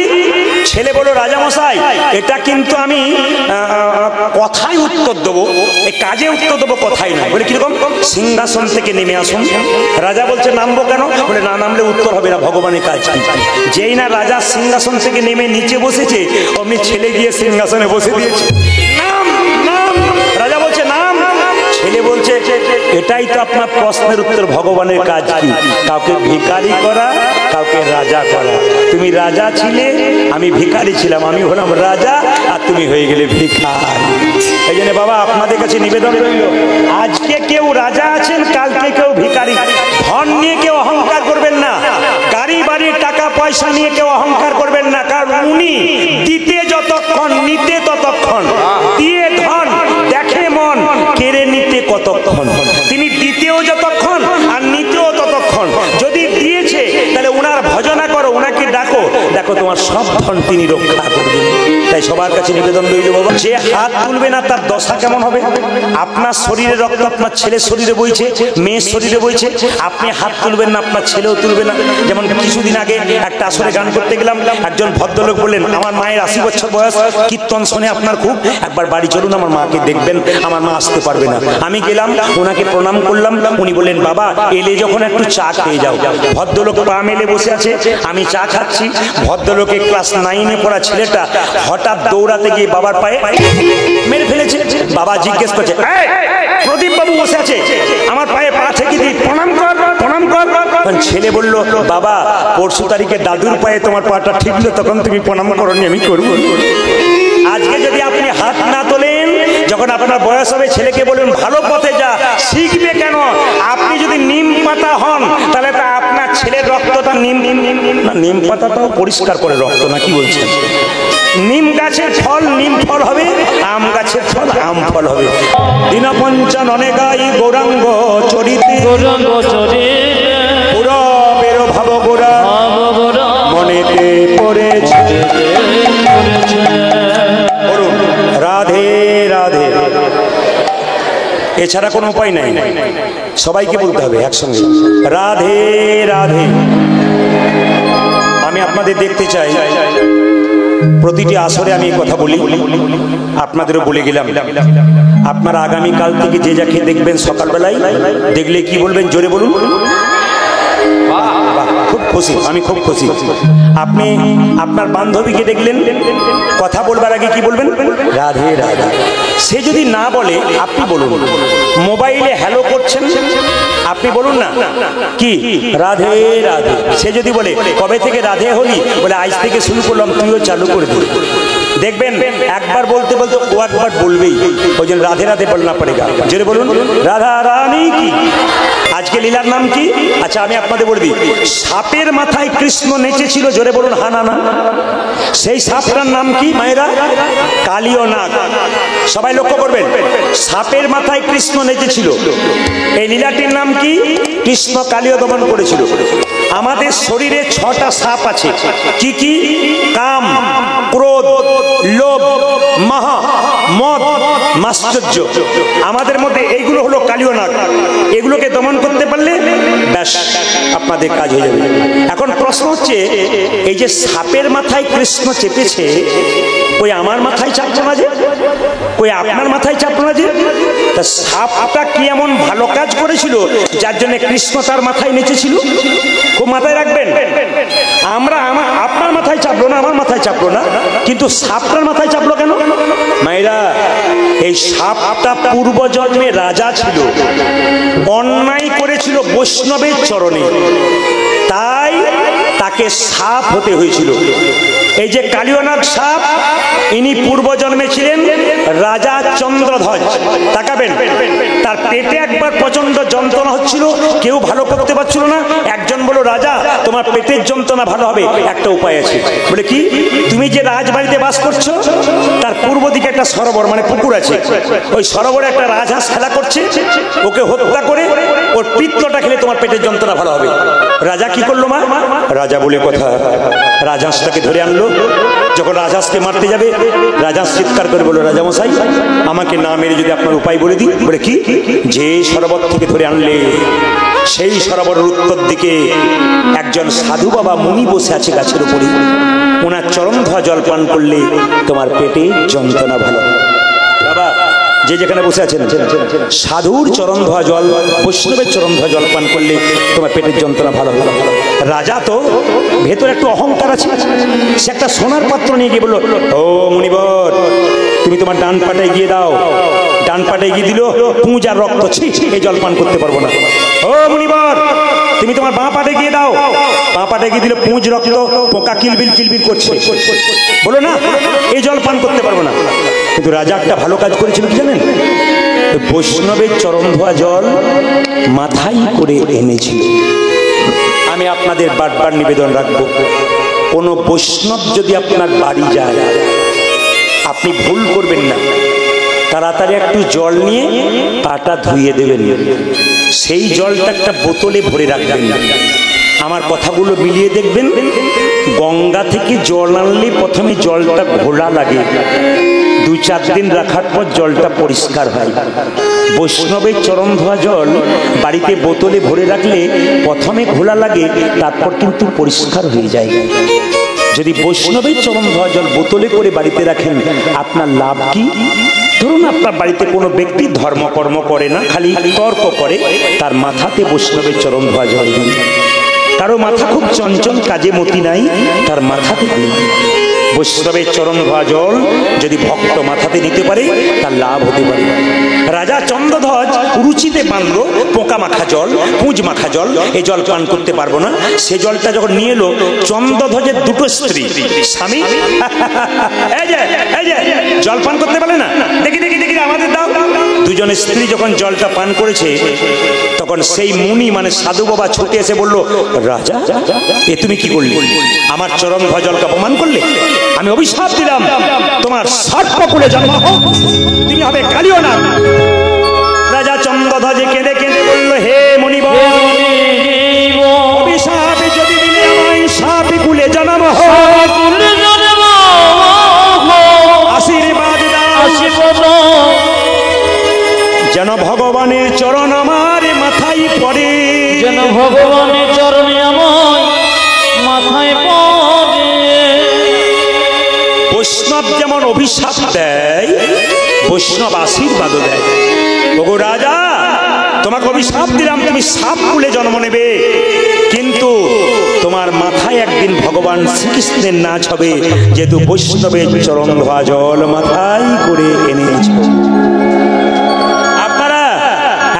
ছেলে বলো রাজামশাই, এটা কিন্তু আমি কথায় উত্তর দেবো, এই কাজে উত্তর দেবো, কথাই নয়। বলে কিরকম? সিংহাসন থেকে নেমে আসুন। রাজা বলছে নামবো কেন? বলে না নামলে উত্তর হবে না। ভগবানের কাজ কি? যেই না রাজা সিংহাসন থেকে নেমে নিচে বসেছে, অমনি ছেলে গিয়ে সিংহাসনে বসে দিয়েছে। নাম নাম, রাজা বলছে নাম, ছেলে বলছে এটাই তো আপনার প্রশ্নের উত্তর। ভগবানের কাজ কি? কাউকে ভিখারি করা, কাউকে রাজা করা। তুমি রাজা ছিলে, আমি ভিখারি ছিলাম, আমি হলাম রাজা আর তুমি হয়ে গেলে ভিখারি। এই জন্য বাবা আপনাদের কাছে নিবেদন রইল, আজকে কেউ রাজা আছেন, কালকে কেউ ভিখারি। ধন নিয়ে কেউ অহংকার করবেন না, গাড়ি বাড়ি টাকা পয়সা নিয়ে কেউ অহংকার করবেন না, কারণ উনি দিতে যতক্ষণ নিতে ততক্ষণ, দিয়ে ধন দেখে মন, কেড়ে নিতে কতক্ষণ। তিনি দিতেও যতক্ষণ আর নিতেও ততক্ষণ। যদি দিয়েছে তাহলে উনার ভজনা করো, উনাকে ডাকো, দেখো তোমার সব ধন তিনি রক্ষা করবেন। তাই সবার কাছে নিবেদন রইল বাবা, যে হাত তুলবে না তার দশা কেমন হবে? আপনার শরীরে রক্ত আপনার ছেলের শরীরে বইছে, মেয়ের শরীরে বইছে, আপনি হাত তুলবেন না, আপনার ছেলেও তুলবে না। যেমন কিছুদিন আগে একটা আসরে গান করতে গেলাম, একজন ভদ্রলোক বললেন আমার মায়ের 80 বছর বয়স, কীর্তন শোনে আপনার খুব, একবার বাড়ি চলুন আমার মাকে দেখবেন, আমার মা আসতে পারবে না। আমি গেলাম, ওনাকে প্রণাম করলাম, উনি বললেন বাবা এলে যখন একটু চা খেয়ে যাও। ভদ্রলোক পা মেলে বসে আছে, আমি চা খাচ্ছি। ভদ্রলোকের ক্লাস 9-এ পড়া ছেলেটা হঠাৎ দৌড়াতে গিয়ে বাবার পায়ে মেরে ফেলেছে। বাবা জিজ্ঞেস করছে প্রদীপ বাবু বসে আছে, আমার পায়ে পা থেকে দিই, প্রণাম কর প্রণাম কর। ছেলে বলল বাবা পরশু তারিখে দাদুর পায়ে তোমার পাটা ঠিকলো, তখন তুমি প্রণাম করনি, আমি করবো। আজকে যদি আপনি হাত না তোলেন, যখন আপনার বয়স হবে ছেলেকে বলবেন ভালো পথে যা, শিখবে কেন? আপনি যদি নিম পাতা হন তাহলে তা আপনার ছেলের রক্তটা নিম পাতাটাও পরিষ্কার করে রক্ত, না কি বলছেন? নিম গাছের ফল নিম ফল হবে, আম গাছের ফল আম ফল হবে। দীনপঞ্চন অনেকাই গৌরাঙ্গ চরিতে, গৌরাঙ্গ চরিতে পুরবের ভাব গোরা মনেতে পড়েছে। রাধে রাধে, এছাড়া কোনো উপায় নাই, সবাইকে বলতে হবে একসঙ্গে রাধে রাধে। আমি আপনাদের দেখতে চাই, প্রতিটি আসরে আমি কথা বলি, আপনাদেরও বলে গেলাম, আপনারা আগামীকাল থেকে যে যাকে দেখবেন সকালবেলায় দেখলে কি বলবেন? জোরে বলুন। খুব খুশি, আমি খুব খুশি। আপনি আপনার বান্ধবীকে দেখলেন, কথা বলবার আগে কি বলবেন? রাধে রাধে। সে যদি না বলে আপনি বলুন। মোবাইলে হ্যালো করছেন, আপনি বলুন না কি রাধে রাধে। সে যদি বলে কবে থেকে রাধে হলি, বলে আজ থেকে শুরু করলাম, তুইও চালু করে দিবি। দেখবেন একবার বলতে বলতে ও একবার বলবেই, ওই জন্য রাধে রাধে বলনা পড়েগা। জোরে বলুন রাধা রানী কি। আজকে লীলার নাম কি? আচ্ছা আমি আপনাদের বলে দিই, সাপের মাথায় কৃষ্ণ নেচেছিল, জোরে বলুন হা না না। সেই সাপটার নাম কি মায়েরা? কালীয় নাগ। সবাই লক্ষ্য করবেন, সাপের মাথায় কৃষ্ণ নেচেছিল। এই লীলাটির নাম কি? কৃষ্ণ কালীয় দমন করেছিল। আমাদের শরীরে 6টা সাপ আছে, কি কি? কাম, ক্রোধ, লোভ, মাহা, মদ, মাশ্চর্য। আমাদের মধ্যে এইগুলো হলো কালীয় নাগ। এগুলোকে দমন করতে পারলে ব্যাস আপনাদের কাজ হয়ে যাবে। এখন প্রশ্ন হচ্ছে, এই যে সাপের মাথায় কৃষ্ণ চেপেছে, ওই আমার মাথায় চাপলো না যে, ওই আপনার মাথায় চাপলো না যে? তা সাপটা কি এমন ভালো কাজ করেছিল যার জন্য কৃষ্ণ তার মাথায় নেচেছিল? খুব মাথায় রাখবেন, আমরা আপনার মাথায় চাপলো না, আমার কিন্তু সাপটার মাথায় চাপলো কেন? মায়েরা, এই সাপটা পূর্বজন্মে রাজা ছিল, অন্যায় করেছিল বৈষ্ণবের চরণে, তাই তাকে সাপ হতে হয়েছিল। এই যে কালিয়নাগ সাপ, ইনি পূর্বজন্মে ছিলেন রাজা চন্দ্রধ্বজ। তাকাবেন, তার পেটে একবার প্রচন্ড যন্ত্রণা হচ্ছিল, কেউ ভালো করতে পারছিল না। একজন বলল, রাজা তোমার পেটের যন্ত্রণা ভালো হবে, একটা উপায় আছে। বলে কি? তুমি যে রাজবাড়িতে বাস করছো তার পূর্ব দিকে একটা সরোবর মানে পুকুর আছে, ওই সরোবরে একটা রাজহাঁস খেলা করছে, ওকে হত্যা করে ওর পিত্তটা খেলে তোমার পেটের যন্ত্রণা ভালো হবে। রাজা কি করলো মা? রাজা বলে কথা, রাজহাঁসটাকে ধরে আনলো। যখন রাজহাঁসকে মারতে যাবে, রাজহাঁস চিৎকার করে বলল, রাজামশাই আমাকে না মেরে যদি আপনার উপায় বলে দিই। বলে কি? যে সরোবর থেকে ধরে আনলে সেই সরোবরের উত্তর দিকে একজন সাধু বাবা মুনি বসে আছে গাছের উপরে, ওনার চরণ ধোয়া জল পান করলে তোমার পেটে যন্ত্রণা ভালো। বাবা যে যেখানে বসে আছেন, সাধুর চরণ ধোয়া জল, বৈষ্ণবের চরণ ধোয়া জল পান করলে তোমার পেটের যন্ত্রণা ভালো হবে। রাজা তো ভেতরে একটু অহংকার আছে, সে একটা সোনার পাত্র নিয়ে গিয়ে বললো, ও মুনিবর তুমি তোমার ডান পাটে গিয়ে দাও। ডান পাটে গিয়ে দিল, পুঁজ আর রক্ত, এই জল পান করতে পারবো না। ও মুনিবর তুমি তোমার বাঁ পাটে গিয়ে দাও। বাঁ পাটে গিয়ে দিল, পুঁজ রক্ত, পোকা কিলবিল কিলবিল করছে, বলো না এই জল পান করতে পারবো না। কিন্তু রাজা একটা ভালো কাজ করেছিল কি জানেন? বৈষ্ণবের চরণ ধোয়া জল মাথায় করে এনেছিল। আমি আপনাদের বারবার নিবেদন রাখবো, কোন বৈষ্ণব যদি আপনার বাড়ি যায়, আপনি ভুল করবেন না, তাড়াতাড়ি একটু জল নিয়ে পাটা ধুয়ে দেবেন, সেই জলটা একটা বোতলে ভরে রাখবেন। আমার কথাগুলো মিলিয়ে দেখবেন, গঙ্গা থেকে জল আনলে প্রথমে জলটা ঘোলা লাগে, 2-4 দিন রাখার পর জলটা পরিষ্কার হয়। বৈষ্ণবের চরণ ধোয়া জল বাড়িতে বোতলে ভরে রাখলে প্রথমে ঘোলা লাগে, তারপর কিন্তু পরিষ্কার হয়ে যায়। যদি বৈষ্ণবের চরণ ধোয়া জল বোতলে করে বাড়িতে রাখেন, আপনার লাভ কি? ধরুন আপনার বাড়িতে কোনো ব্যক্তি ধর্মকর্ম করে না, খালি তর্ক করে, তার মাথাতে বৈষ্ণবের চরণ ধোয়া জল দিন। কারো মাথা খুব চঞ্চল, কাজে মতি নাই, তার মাথাতে দিন বৈষ্ণবের চরণ ধোয়া জল। যদি ভক্ত মাথাতে নিতে পারে তার লাভ হতে পারে। রাজা চন্দ্রধ্বজ রুচিতে বাঁধলো পোকা মাখা জল, পুঁজ মাখা জল, এই জল পান করতে পারবো না। সে জলটা যখন নিয়ে এলো, চন্দ্রধ্বজের দুটো স্ত্রী, স্বামী এই যে জল পান করতে পারলে না, দেখি দেখি দেখি আমাদের দাও। দুজনের স্ত্রী যখন জলটা পান করেছে, তখন সেই মুনি মানে সাধু বাবা ছুটে এসে বলল, রাজা এ তুমি কি করলে? আমার চরণ ধোয়া জলকে অপমান করলে। আমি অভিশাপ দিলাম তোমার সর্পকুলে জন্ম হোক, তুমি হবে কালিয়নাগ। রাজা চন্দ্রধ্বজে কেঁদে কেঁদে বলল, হে মুনিবর, অভিশাপ যদি দিলে আমায় সাপি কুলে জন্ম হোক, আশীর্বাদ দাও যেন ভগবানের চরণ আমার মাথায় পড়ে, যেন ভগবানের চরণে আমার মাথায় পড়ে। বৈষ্ণব যেমন অভিশাপ দেয়, বৈষ্ণব আশীর্বাদও দেয়। ওগো রাজা, তোমাকে অভিশাপ দিলাম তুমি সাপ কুলে জন্ম নেবে, কিন্তু তোমার মাথায় একদিন ভগবান শ্রীকৃষ্ণের নাচ হবে, যেহেতু বৈষ্ণবের চরণ ধোয়া জল মাথায় করে এনেছ। আপনারা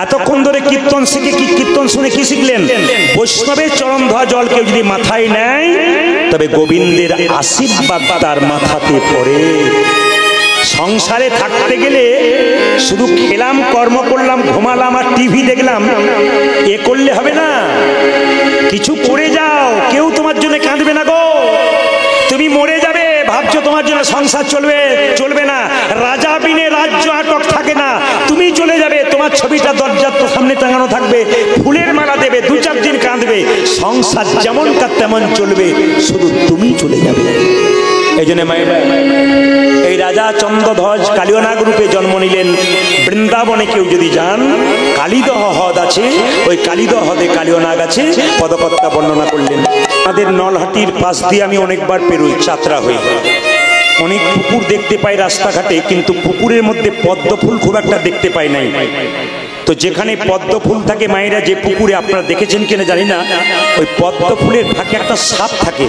এতক্ষণ ধরে কীর্তন শিখে কীর্তন শুনে কি শিখলেন? বৈষ্ণবের চরণ ধোয়া জল কেউ যদি মাথায় নেয়, তবে গোবিন্দের আশীর্বাদ তার মাথাতে পড়ে। সংসারে থাকতে গেলে শুধু খেলাম, কর্ম করলাম, ঘুমালাম আর টিভি দেখলাম, এ করলে হবে না। কিছু করে যাও, কেউ তোমার জন্য কাঁদবে না গো। তুমি মরে যাবে ভাবছো তোমার জন্য সংসার চলবে না। রাজা বিনে রাজ্য আটক থাকে না। তুমি চলে যাবে, তোমার ছবিটা দরজার সামনে টাঙানো থাকবে, ফুলের মালা দেবে, 2-4 দিন কাঁদবে, সংসার যেমন কাজ তেমন চলবে, শুধু তুমি চলে যাবে। এই জন্য মায়েরা, এই রাজা চন্দ্রধ্বজ কালিয়নাগ রূপে জন্ম নিলেন। বৃন্দাবনে কেউ যদি যান, কালিদহ হ্রদ আছে, ওই কালিদহ হ্রদে কালিয়নাগ আছে, পদকর্তা বর্ণনা করলেন। আমাদের নলহাটির পাশ দিয়ে আমি অনেকবার পেরোই, যাত্রা হই, অনেক পুকুর দেখতে পাই রাস্তাঘাটে, কিন্তু পুকুরের মধ্যে পদ্ম ফুল খুব একটা দেখতে পাই নাই। তো যেখানে পদ্ম ফুল থাকে মায়েরা, যে পুকুরে, আপনারা দেখেছেন কিনা জানি না, ওই পদ্ম ফুলের ফাঁকে একটা সাপ থাকে,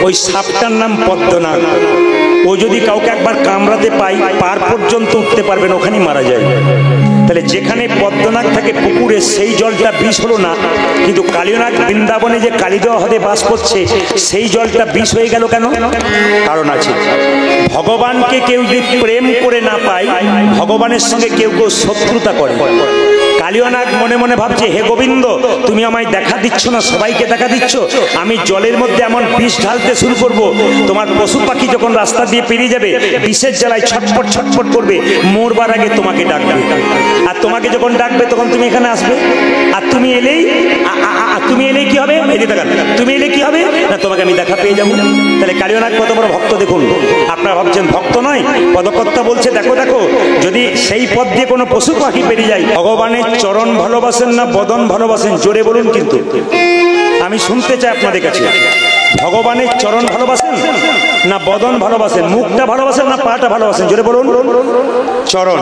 ওই সাপটার নাম পদ্মনাগ। ও যদি কাউকে একবার কামড়াতে পাই পার পর্যন্ত উঠতে পারবে না, ওখানেই মারা যায়। তাহলে যেখানে পদ্মনাগ থাকে পুকুরে সেই জলটা বিষ হলো না, কিন্তু কালীনাগ বৃন্দাবনে যে কালীদহ হ্রদে বাস করছে সেই জলটা বিষ হয়ে গেল কেন? কারণ আছে। ভগবানকে কেউ যদি প্রেম করে না পায়, ভগবানের সঙ্গে কেউ কেউ শত্রুতা করে। কালীনাগ মনে মনে ভাবছে, হে গোবিন্দ, তুমি আমায় দেখা দিচ্ছ না, সবাইকে দেখা দিচ্ছ, আমি জলের মধ্যে এমন বিষ ঢালতে শুরু করব, তোমার পশু পাখি যখন রাস্তা দিয়ে পেরিয়ে যাবে বিষের জ্বালায় ছটফট ছটফট করবে, মরবার আগে তোমাকে ডাকবে। আর তোমাকে যখন ডাকবে তখন তুমি এখানে আসবে, আর তুমি এলেই কি হবে? তুমি এলে কি হবে না, তোমাকে আমি দেখা পেয়ে যাবো। তাহলে কালীনাগ কত বড় ভক্ত দেখুন। আপনারা ভাবছেন ভক্ত নয়, পদকর্তা বলছে দেখো দেখো, যদি সেই পথ দিয়ে কোনো পশু পাখি পেরিয়ে যায়, ভগবানের চরণ ভালোবাসেন না বদন ভালোবাসেন? জোরে বলুন কিন্তু, আমি শুনতে চাই আপনাদের কাছে। ভগবানের চরণ ভালোবাসেন না বদন ভালোবাসেন? মুখটা ভালোবাসেন না পাটা ভালোবাসেন? জোরে বলুন। চরণ।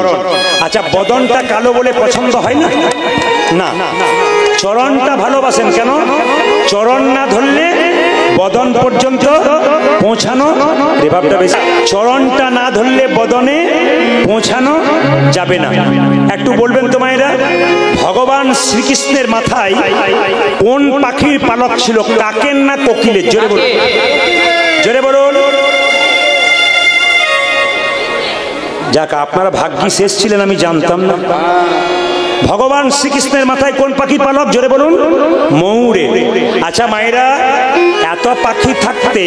আচ্ছা, বদনটা কালো বলে পছন্দ হয় না? না, চরণটা ভালোবাসেন কেন? চরণ না ধরলে বদন পর্যন্ত পৌঁছানো, রেভাবটা বেশি, চরণটা না ধরলে বদনে পৌঁছানো যাবে না। একটু বলবেন তো মায়েরা, ভগবান শ্রীকৃষ্ণের মাথায় কোন পাখির পালক ছিল, কাকের না কোকিলের? জোরে বলুন, জোরে বলুন। যাক, আপনারা ভাগ্যি শেষ ছিলেন, আমি জানতাম না। ভগবান শ্রীকৃষ্ণের মাথায় কোন পাখির পালক? জোরে বলুন, ময়ূরে। আচ্ছা মায়েরা, এত পাখি থাকতে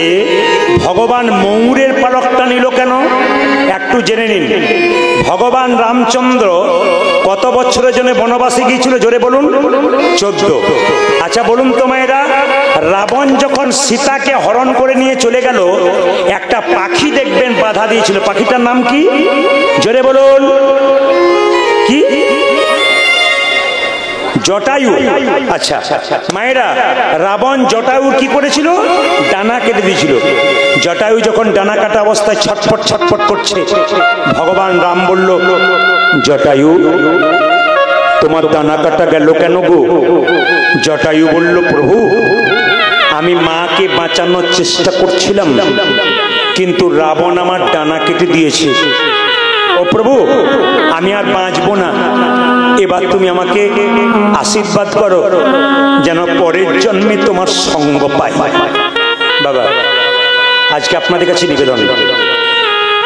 ভগবান ময়ূরের পালকটা নিল কেন? একটু জেনে নিন। ভগবান রামচন্দ্র কত বছরের জন্য বনবাসে গিয়েছিল? জোরে বলুন, 14। আচ্ছা বলুন তো মায়েরা, রাবণ যখন সীতাকে হরণ করে নিয়ে চলে গেল, একটা পাখি দেখবেন বাধা দিয়েছিল, পাখিটার নাম কি? জোরে বলুন, কি? জটায়ু। আচ্ছা মায়েরা, রাবণ জটায়ুর কি করেছিল? ডানা কেটে দিয়েছিল। জটায়ু যখন ডানা কাটা অবস্থায় ছটফট ছটফট করছে, ভগবান রাম বলল, জটায়ু তোমার ডানা কাটা গেল কেন গো? জটায়ু বলল, প্রভু আমি মাকে বাঁচানোর চেষ্টা করছিলাম, কিন্তু রাবণ আমার ডানা কেটে দিয়েছে। ও প্রভু, আমি আর বাঁচবো না, এবার তুমি আমাকে আশীর্বাদ করো যেন পরের জন্মে তোমার সঙ্গ পাই। বাবা, আজকে আপনাদের কাছে নিবেদন,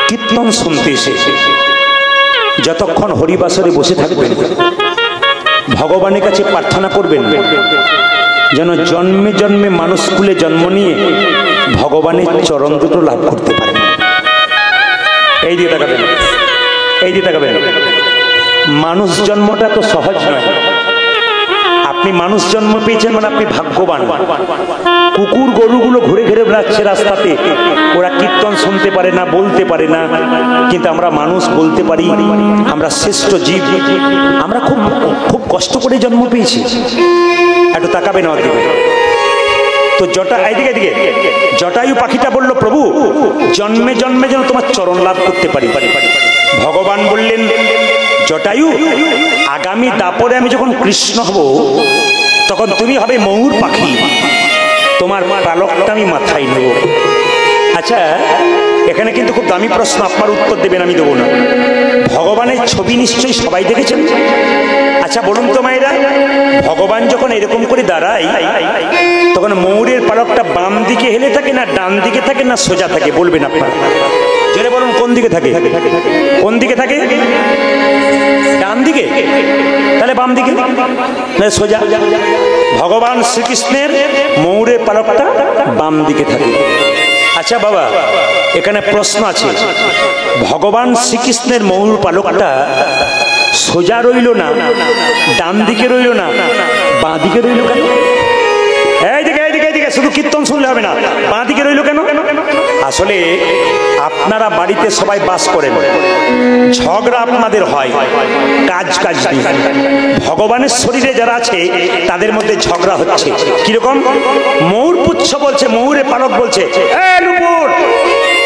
কীর্তন শুনতে এসে যতক্ষণ হরিবাসরে বসে থাকবেন, ভগবানের কাছে প্রার্থনা করবেন যেন জন্মে জন্মে মানুষ কুলে জন্ম নিয়ে ভগবানের চরণ দুটো লাভ করতে পারেন। এই দিয়ে তাকাবেন, এই দিয়ে তাকাবেন। মানুষ জন্মটা তো সহজ নয়। আপনি মানুষ জন্ম পেয়েছেন মানে আপনি ভাগ্যবান। কুকুর গরুগুলো ঘুরে ঘুরে বেড়াচ্ছে রাস্তাতে, ওরা কীর্তন শুনতে পারে না, বলতে পারে না, কিন্তু আমরা মানুষ বলতে পারি, আমরা শ্রেষ্ঠ জীব। আমরা খুব খুব কষ্ট করে জন্ম পেয়েছি। একটু তাকাবেন আমার দিকে। তো এইদিকে এদিকে জটায়ু পাখিটা বলল, প্রভু জন্মে জন্মে যেন তোমার চরণ লাভ করতে পারি। ভগবান বললেন, জটায়ু আগামী দাপরে আমি যখন কৃষ্ণ হব, তখন তুমি হবে ময়ূর পাখি, তোমার পালকটা আমি মাথায় নেব। আচ্ছা, এখানে কিন্তু খুব দামি প্রশ্ন, আপনার উত্তর দেবেন, আমি দেবো না। ভগবানের ছবি নিশ্চয়ই সবাই দেখেছেন। আচ্ছা বলুন তো মায়েরা, ভগবান যখন এরকম করে দাঁড়ায়, তখন ময়ূরের পালকটা বাম দিকে হেলে থাকে না ডান দিকে থাকে না সোজা থাকে? বলবেন আপনারা, জোরে বলুন, কোন দিকে থাকে? কোন দিকে থাকে? ডান দিকে। তাহলে বাম দিকে না সোজা? ভগবান শ্রীকৃষ্ণের ময়ূরের পালকটা বাম দিকে থাকে। আচ্ছা বাবা, এখানে প্রশ্ন আছে, ভগবান শ্রীকৃষ্ণের ময়ূর পালকটা সোজা রইল না, ডান দিকে রইল না, বাঁ দিকে রইল কেন? এইদিকে এইদিকে এইদিকে, শুধু কীর্তন শুনলে হবে না, বাঁ দিকে রইল কেন? আসলে আপনারা বাড়িতে সবাই বাস করেন, ঝগড়া আপনাদের হয় কাজ কাজ নিয়ে। ভগবানের শরীরে যারা আছে তাদের মধ্যে ঝগড়া হচ্ছে। কিরকম? ময়ূর পুচ্ছ বলছে, ময়ূরের পালক বলছে, এ নূপুর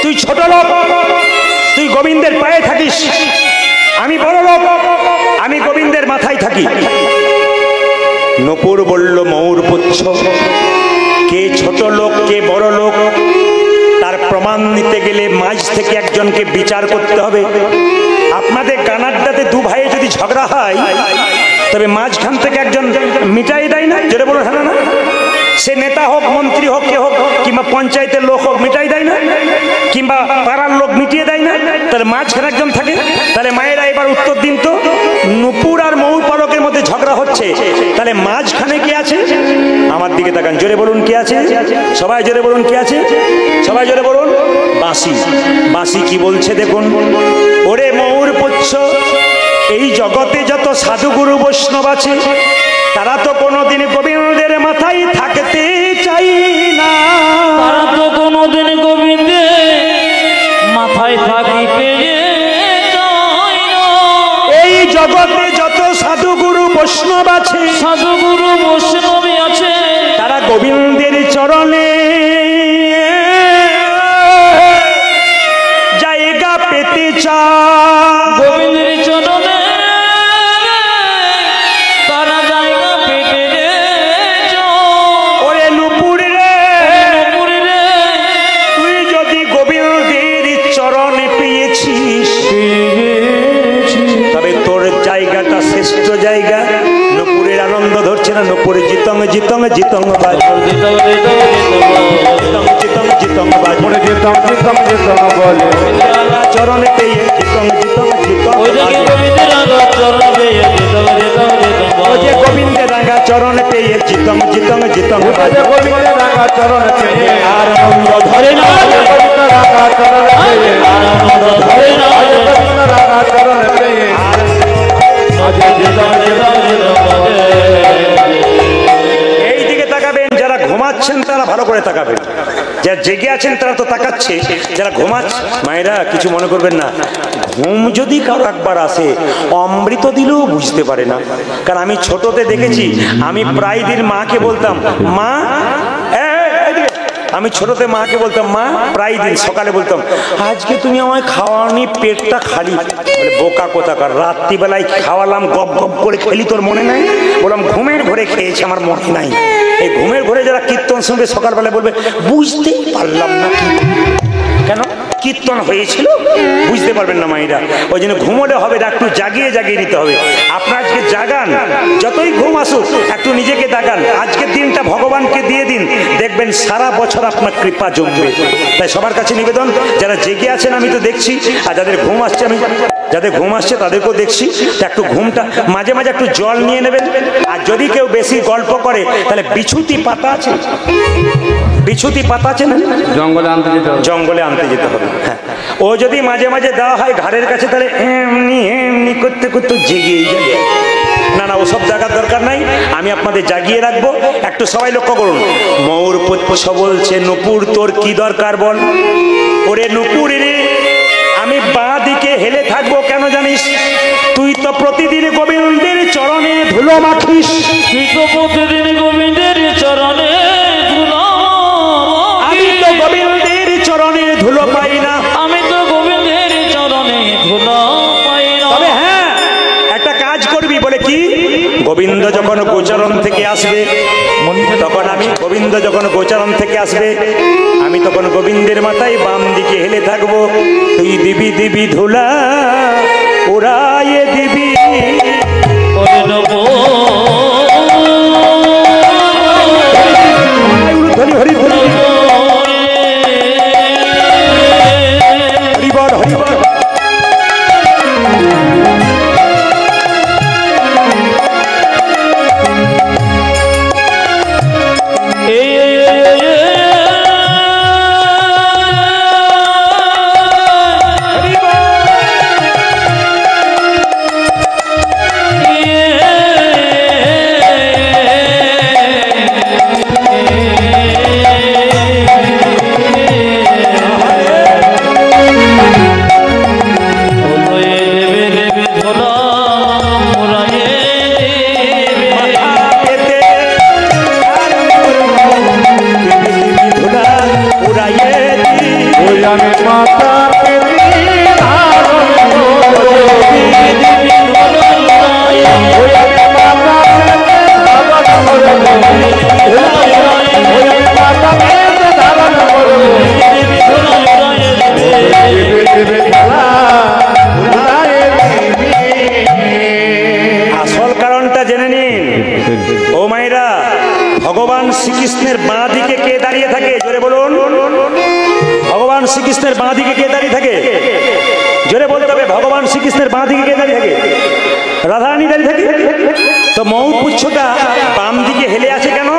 তুই ছোট লোক, তুই গোবিন্দের পায়ে থাকিস, আমি বড় লোক, আমি গোবিন্দের মাথায় থাকি। নূপুর বলল, ময়ূর পুচ্ছ কে ছোট লোক কে বড় লোক তার প্রমাণ নিতে গেলে মা আজ থেকে একজনকে বিচার করতে হবে। আপনাদের গানাড্ডাতে দু ভাইয়ে যদি ঝগড়া হয়, তবে মাঝখান থেকে একজন মিটাই দেয় না? জোরে বলুন হ্যাঁ না? সে নেতা হোক, মন্ত্রী হোক, কে হোক, কিংবা পঞ্চায়েতের লোক হোক, মিটাই দেয় না? কিংবা পাড়ার লোক মিটিয়ে দেয় না? তাহলে মাঝখানে একজন থাকে। তাহলে মায়েরা এবার উত্তর দিন তো, নুপুর আর মৌ পালকের মধ্যে ঝগড়া হচ্ছে, তাহলে মাঝখানে কে আছে? আমার দিকে তাকান, জোরে বলুন কে আছে? সবাই জোরে বলুন কে আছে? সবাই জোরে বলুন। বাঁশি। বাঁশি কি বলছে দেখুন, ওরে মৌর পুচ্ছ, এই জগতে যত সাধুগুরু বৈষ্ণব আছে, তারা তো কোনোদিন গোবিন্দের মাথায় থাকতে চাই না। তারা তো কোনোদিন গোবিন্দের মাথায় থাকিতে চায় না। এই জগতে যত সাধুগুরু বৈষ্ণব আছে, সাধুগুরু বৈষ্ণবী আছে, তারা গোবিন্দের চরণে জায়গা পেতে চায়। গোবিন্দের চরণে তারা জায়গা পেতে ওরে নুপুর রে, তুই যদি গোবিন্দের চরণে পেয়েছিস, তবে তোর জায়গাটা শ্রেষ্ঠ জায়গা। নুপুরের আনন্দ ধরছে না? নুপুরে জিতং জিতং জিতং বাজ, জিতং জিতং জিতং বাজ, জিতং জিতং জিতং বলে চরণে পেয়ে জিতং জিতং জিতং। ওই যে গোবিন্দের রাঙা চরণে পেয়ে জিতং জিতং জিতং বাজ, গোবিন্দের রাঙা চরণে পেয়ে আর আনন্দ ধরে না, আনন্দ ধরে না, রাঙা চরণে পেয়ে এই দিকে তাকাবেন। যারা ঘুমাচ্ছেন তারা ভালো করে তাকাবেন, যারা জেগে আছেন তারা তো তাকাচ্ছে, যারা ঘুমাচ্ছে মায়েরা কিছু মনে করবেন না। ঘুম যদি কারো একবার আসে, অমৃত দিলেও বুঝতে পারে না। কারণ আমি ছোটতে দেখেছি, আমি প্রায় দিন মাকে বলতাম, মা আমি ছোটতে মাকে বলতাম, মা প্রায় দিন সকালে বলতাম, আজকে তুমি আমায় খাওয়ানি, পেটটা খালি। বলে বোকা কোথাকার, রাত্রিবেলায় খাওয়ালাম, গপ গপ করে খেলি, তোর মনে নাই? বললাম ঘুমের ঘরে খেয়েছি, আমার মনে নাই। এই ঘুমের ঘরে যারা কীর্তন শুনবে সকালবেলায় বলবে বুঝতেই পারলাম না। কেন? কীর্তন হয়েছিল, বুঝতে পারবেন না মায়েরা। ওই জন্য ঘুমোলে হবে না, একটু জাগিয়ে জাগিয়ে নিতে হবে। আপনার আজকে জাগান, যতই ঘুম আসুক একটু নিজেকে জাগান, আজকের দিনটা ভগবানকে দিয়ে দিন, দেখবেন সারা বছর আপনার কৃপা জমবে। তাই সবার কাছে নিবেদন, যারা জেগে আছেন আমি তো দেখছি, আর যাদের ঘুম আসছে আমি, যাদের ঘুম আসছে তাদেরকেও দেখছি, একটু ঘুমটা মাঝে মাঝে একটু জল নিয়ে নেবেন। আর যদি কেউ বেশি গল্প করে, তাহলে বিছুতি পাতা আছে, বিছুতি পাতা আছে না, জঙ্গলে আনতে যেতে হবে, জঙ্গলে আনতে যেতে হবে। হ্যাঁ, ও যদি মাঝে মাঝে দেওয়া হয় ঘাড়ের কাছে, তাহলে এমনি এমনি করতে করতে জেগেই যাবে। না না, ওসব জাগার দরকার নাই, আমি আপনাদের জাগিয়ে রাখবো। একটু সবাই লক্ষ্য করুন, ময়ূর পুচ্ছ বলছে, নুপুর তোর কি দরকার বল? ওরে নুপুর রে, আমি বাঁ দিকে হেলে থাকবো কেন জানিস? তুই তো প্রতিদিন গোবিন্দের চরণে ধুলো মাখিস। তুই তো প্রতিদিন গোবিন্দের চরণে ধুলো, আমি তো গোবিন্দের চরণে ধুলো পাই না। আমি তো গোবিন্দের চরণে ধুলো পাই না। তবে হ্যাঁ, একটা কাজ করবি। বলে কি? গোবিন্দ যখন গোচরণ থেকে আসবে, তখন আমি গোবিন্দ যখন গোচরণ থেকে আসবে, আমি তখন গোবিন্দের মাথায় বাম দিকে হেলে থাকবো। তুই দিবি দিবি ধুলা, ওরায়ে দিবি। হরি হরি হরি হরি বল, হরি বল। ভগবান শ্রীকৃষ্ণের বাঁ দিকে কে দাঁড়িয়ে থাকে? জোরে বলতে হবে, ভগবান শ্রীকৃষ্ণের বাঁ দিকে কে দাঁড়িয়ে থাকে? রাধারানী দাঁড়িয়ে থাকে। তো মৌপুচ্ছটা বাম দিকে হেলে আছে কেন?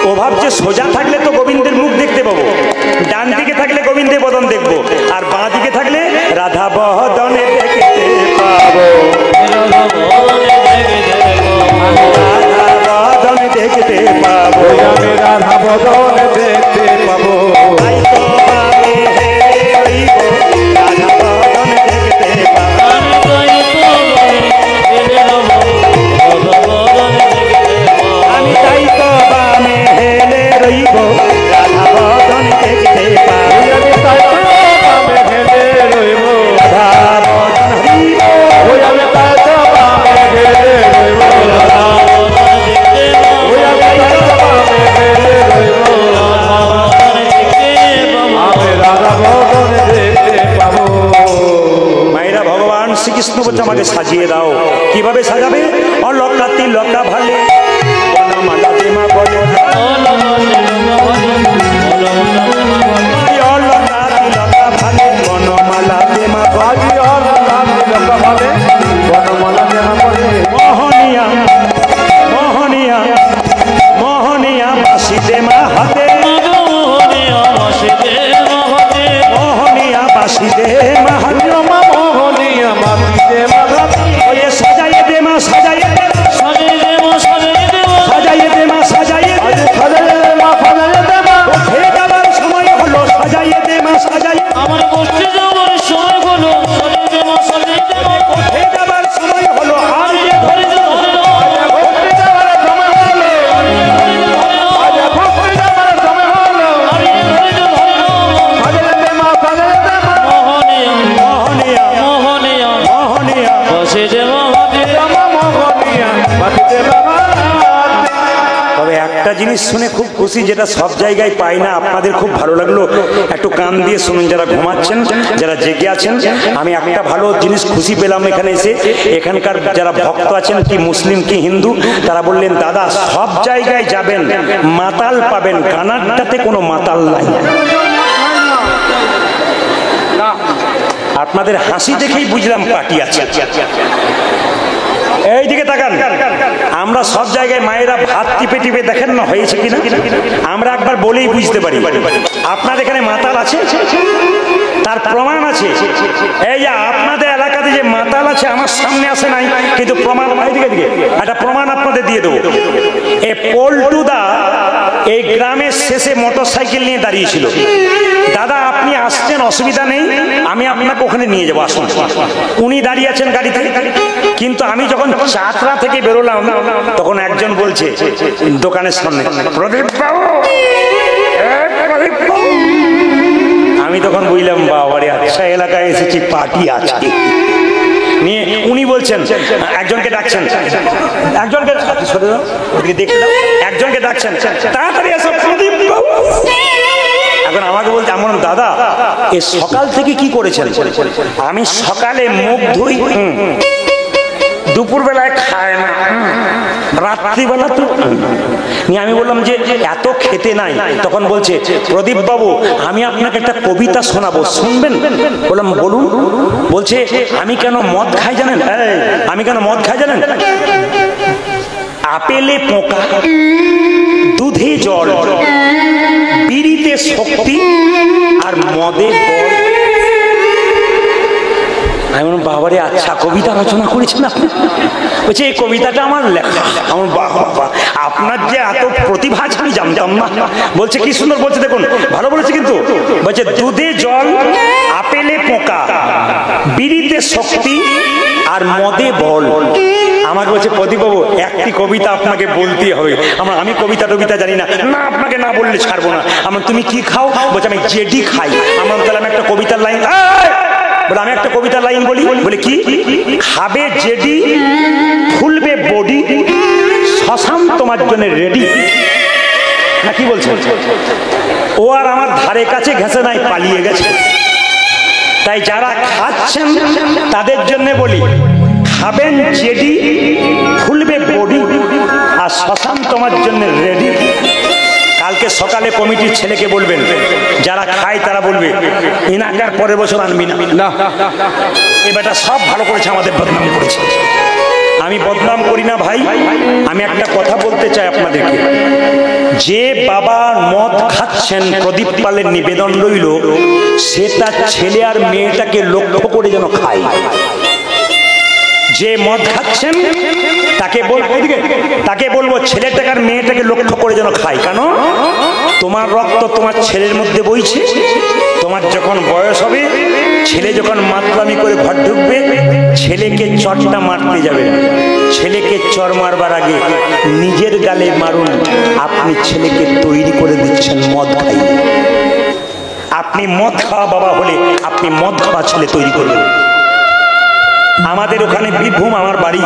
ও ভাবছে সোজা থাকলে তো গোবিন্দের মুখ দেখতে পাবো, ডান দিকে থাকলে গোবিন্দের বদন দেখবো, আর বাঁ দিকে থাকলে রাধা বদনে দেখতে পাবো, রাধা বদনে দেখতে পাবো, আমি রাধা বদনে দেখতে পাবো। তাই তো বামে হেলে রইব, রাধা বদনে দেখতে পাবো। আমি তাই তো বামে হেলে রইব, রাধা বদন দেখতে পাবো, আমি তাই তো বামে হেলে রইব, রাধা বদন হরিব। ওই আমি তাই তো বামে হেলে রইব, ওই আমি তাই তো বামে হেলে রইব, আমি রাধা বদনে দেখতে পাবো। মায়েরা ভগবান শ্রীকৃষ্ণ বলছে আমাকে সাজিয়ে দাও। কিভাবে সাজাবে? অলকাতি লকা ভালে বনমালা দেমা বলে, অলকাতি লকা ভালে বনমালা দেমা বলে, আজি অল্লাহ লোকা ভালে বনমালা দেনা পড়ে, মোহনিয়া মোহনিয়া মোহনিয়া বাসি দেমা হাতে, মোহনিয়া বাসি দেমা হাতে, মা মোহনিয়া মাতিতে মাধাতি, ওরে সাজাইয়ে দেমা সাজাইয়ে দেমা, সাজাইয়ে দেমা সাজাইয়ে আজ দেমা, সাজাইয়ে দে মা সাজাইয়ে দে মা, উঠে যাবার সময় হলো, সাজাইয়ে দেমা সাজাইয়ে, আমার গোষ্ঠী যাওয়ার সময় হলো, উঠে যাবার সময় হলো, আর যে ধরে ভক্তি যাবার সময় হলো, আজ ভক্তি যাবার সময় হলো, সাজাইয়ে দে মা সাজাইয়ে দে মা, মোহনিয়া মোহনিয়া মা মোহনিয়া মাতিতে মাধাতি। তবে একটা জিনিস শুনে খুব খুশি, যেটা সব জায়গায় পাই না, আপনাদের খুব ভালো লাগলো, একটু কান দিয়ে শুনুন। যারা ঘুমাচ্ছেন, যারা জেগে আছেন, আমি একটা ভালো জিনিস খুশি পেলাম এখানে এসে। এখানকার যারা ভক্ত আছেন, কি মুসলিম কি হিন্দু, তারা বললেন দাদা সব জায়গায় যাবেন মাতাল পাবেন, কানাডাতে কোনো মাতাল নাই। আপনাদের হাসি দেখেই বুঝলাম পার্টি আছে। এই দিকে তাকান, আমরা সব জায়গায় মায়েরা ভাত টিপে টিপে দেখেন না হয়েছে কিনা, আমরা একবার বলেই বুঝতে পারি। আপনার এখানে মাতাল আছে, তার প্রমাণ আছে। এই যে আপনাদের এলাকাতে যে মাতাল আছে আমার সামনে আসে নাই, কিন্তু প্রমাণ দিকে দিকে একটা প্রমাণ আপনাদের দিয়ে দেবো। এ পল্টুদা এই গ্রামের শেষে মোটর সাইকেল নিয়ে দাঁড়িয়েছিল। দাদা আপনি আসছেন, অসুবিধা নেই, আমি আপনাকে ওখানে নিয়ে যাবো, আসুন। উনি দাঁড়িয়ে আছেন গাড়িতে, কিন্তু আমি যখন চাতরা থেকে বেরোলাম তখন একজন বলছে দোকানের সামনে, প্রদীপ বাবু, প্রদীপ বাবু। আমি তখন বুঝলাম বাবারে আচ্ছা এলাকায় এসেছি, পার্টি আছে নিয়ে। উনি বলছেন একজনকে ডাকছেন, একজনকে দেখে দাও, একজনকে ডাকছেন, তাড়াতাড়ি এসো প্রদীপ বাবু। এখন আমাকে বলছে এমন দাদা এ সকাল থেকে কি করেছেন? আমি সকালে মুখ ধুই, দুপুর বেলায় খায় না, রাত্রিবেলা তো নিয়ে। আমি বললাম যে এত খেতে নাই। তখন বলছে প্রদীপ বাবু আমি আপনাকে একটা কবিতা শোনাবো, শুনবেন? বললাম বলুন। বলছে আমি কেন মদ খাই জানেন? আমি কেন মদ খাই জানেন? আপেলে পোকা, দুধে জল, বিড়িতে শক্তি, আর মদে বল। আমি বললাম বাবারে আচ্ছা কবিতা রচনা করেছেন আপনি? বলছে এই কবিতাটা আমার লেখা। আমার বাবা আপনার যে এত প্রতিভা আছে আমি জানতাম না। বলছে কি সুন্দর বলছে, দেখুন ভালো বলেছে কিন্তু। বলছে দুধে জল, আপেলে পোকা, বিড়িতে শক্তি, আর মদে বল। আমাকে বলছে প্রদীপবাবু একটি কবিতা আপনাকে বলতেই হবে। আমি কবিতা টবিতা জানি না। না আপনাকে না বললে ছাড়বো না। আমার তুমি কি খাও? বলছে আমি জেডি খাই। আমার তাহলে আমি একটা কবিতার লাইন, বলে আমি একটা কবিতার লাইন বলি। বলে কি? খাবে জেডি, ফুলবে বডি, শ্মশান তোমার জন্য রেডি। না কি বলছে? ও আর আমার ধারে কাছে ঘেঁষে নাই, পালিয়ে গেছে। তাই যারা খাচ্ছেন তাদের জন্য বলি, খাবেন জেডি, ফুলবে বডি, আর শ্মশান তোমার জন্য রেডি। কালকে কালকে সকালে কমিটির ছেলেকে বলবেন, যারা খায় তারা বলবে ইনাকার পরের বছর আনবি না। না এ বেটা সব ভালো করেছে, আমাদের বদনাম করেছে। আমি বদনাম করি না ভাই, আমি একটা কথা বলতে চাই আপনাদেরকে। যে বাবা মদ খাচ্ছেন, প্রদীপ পালের নিবেদন রইল, সে তার ছেলে আর মেয়েটাকে লক্ষ্য করে যেন খায়। যে মদ খাচ্ছেন তাকে বলবো ছেলেটাকে আর মেয়েটাকে লক্ষ্য করে যেন খায়। কেন? তোমার রক্ত তোমার ছেলের মধ্যে বইছে। তোমার যখন বয়স হবে, ছেলে যখন মাতলামি করে ঘর ঢুকবে, ছেলেকে চটটা মারতে যাবে। ছেলেকে চর মারবার আগে নিজের গালে মারুন। আপনি ছেলেকে তৈরি করে দিচ্ছেন মদ খাই। আপনি মদ খাওয়া বাবা হলে আপনি মদ খাওয়া ছেলে তৈরি করবেন। আমাদের ওখানে বীরভূম আমার বাড়ি,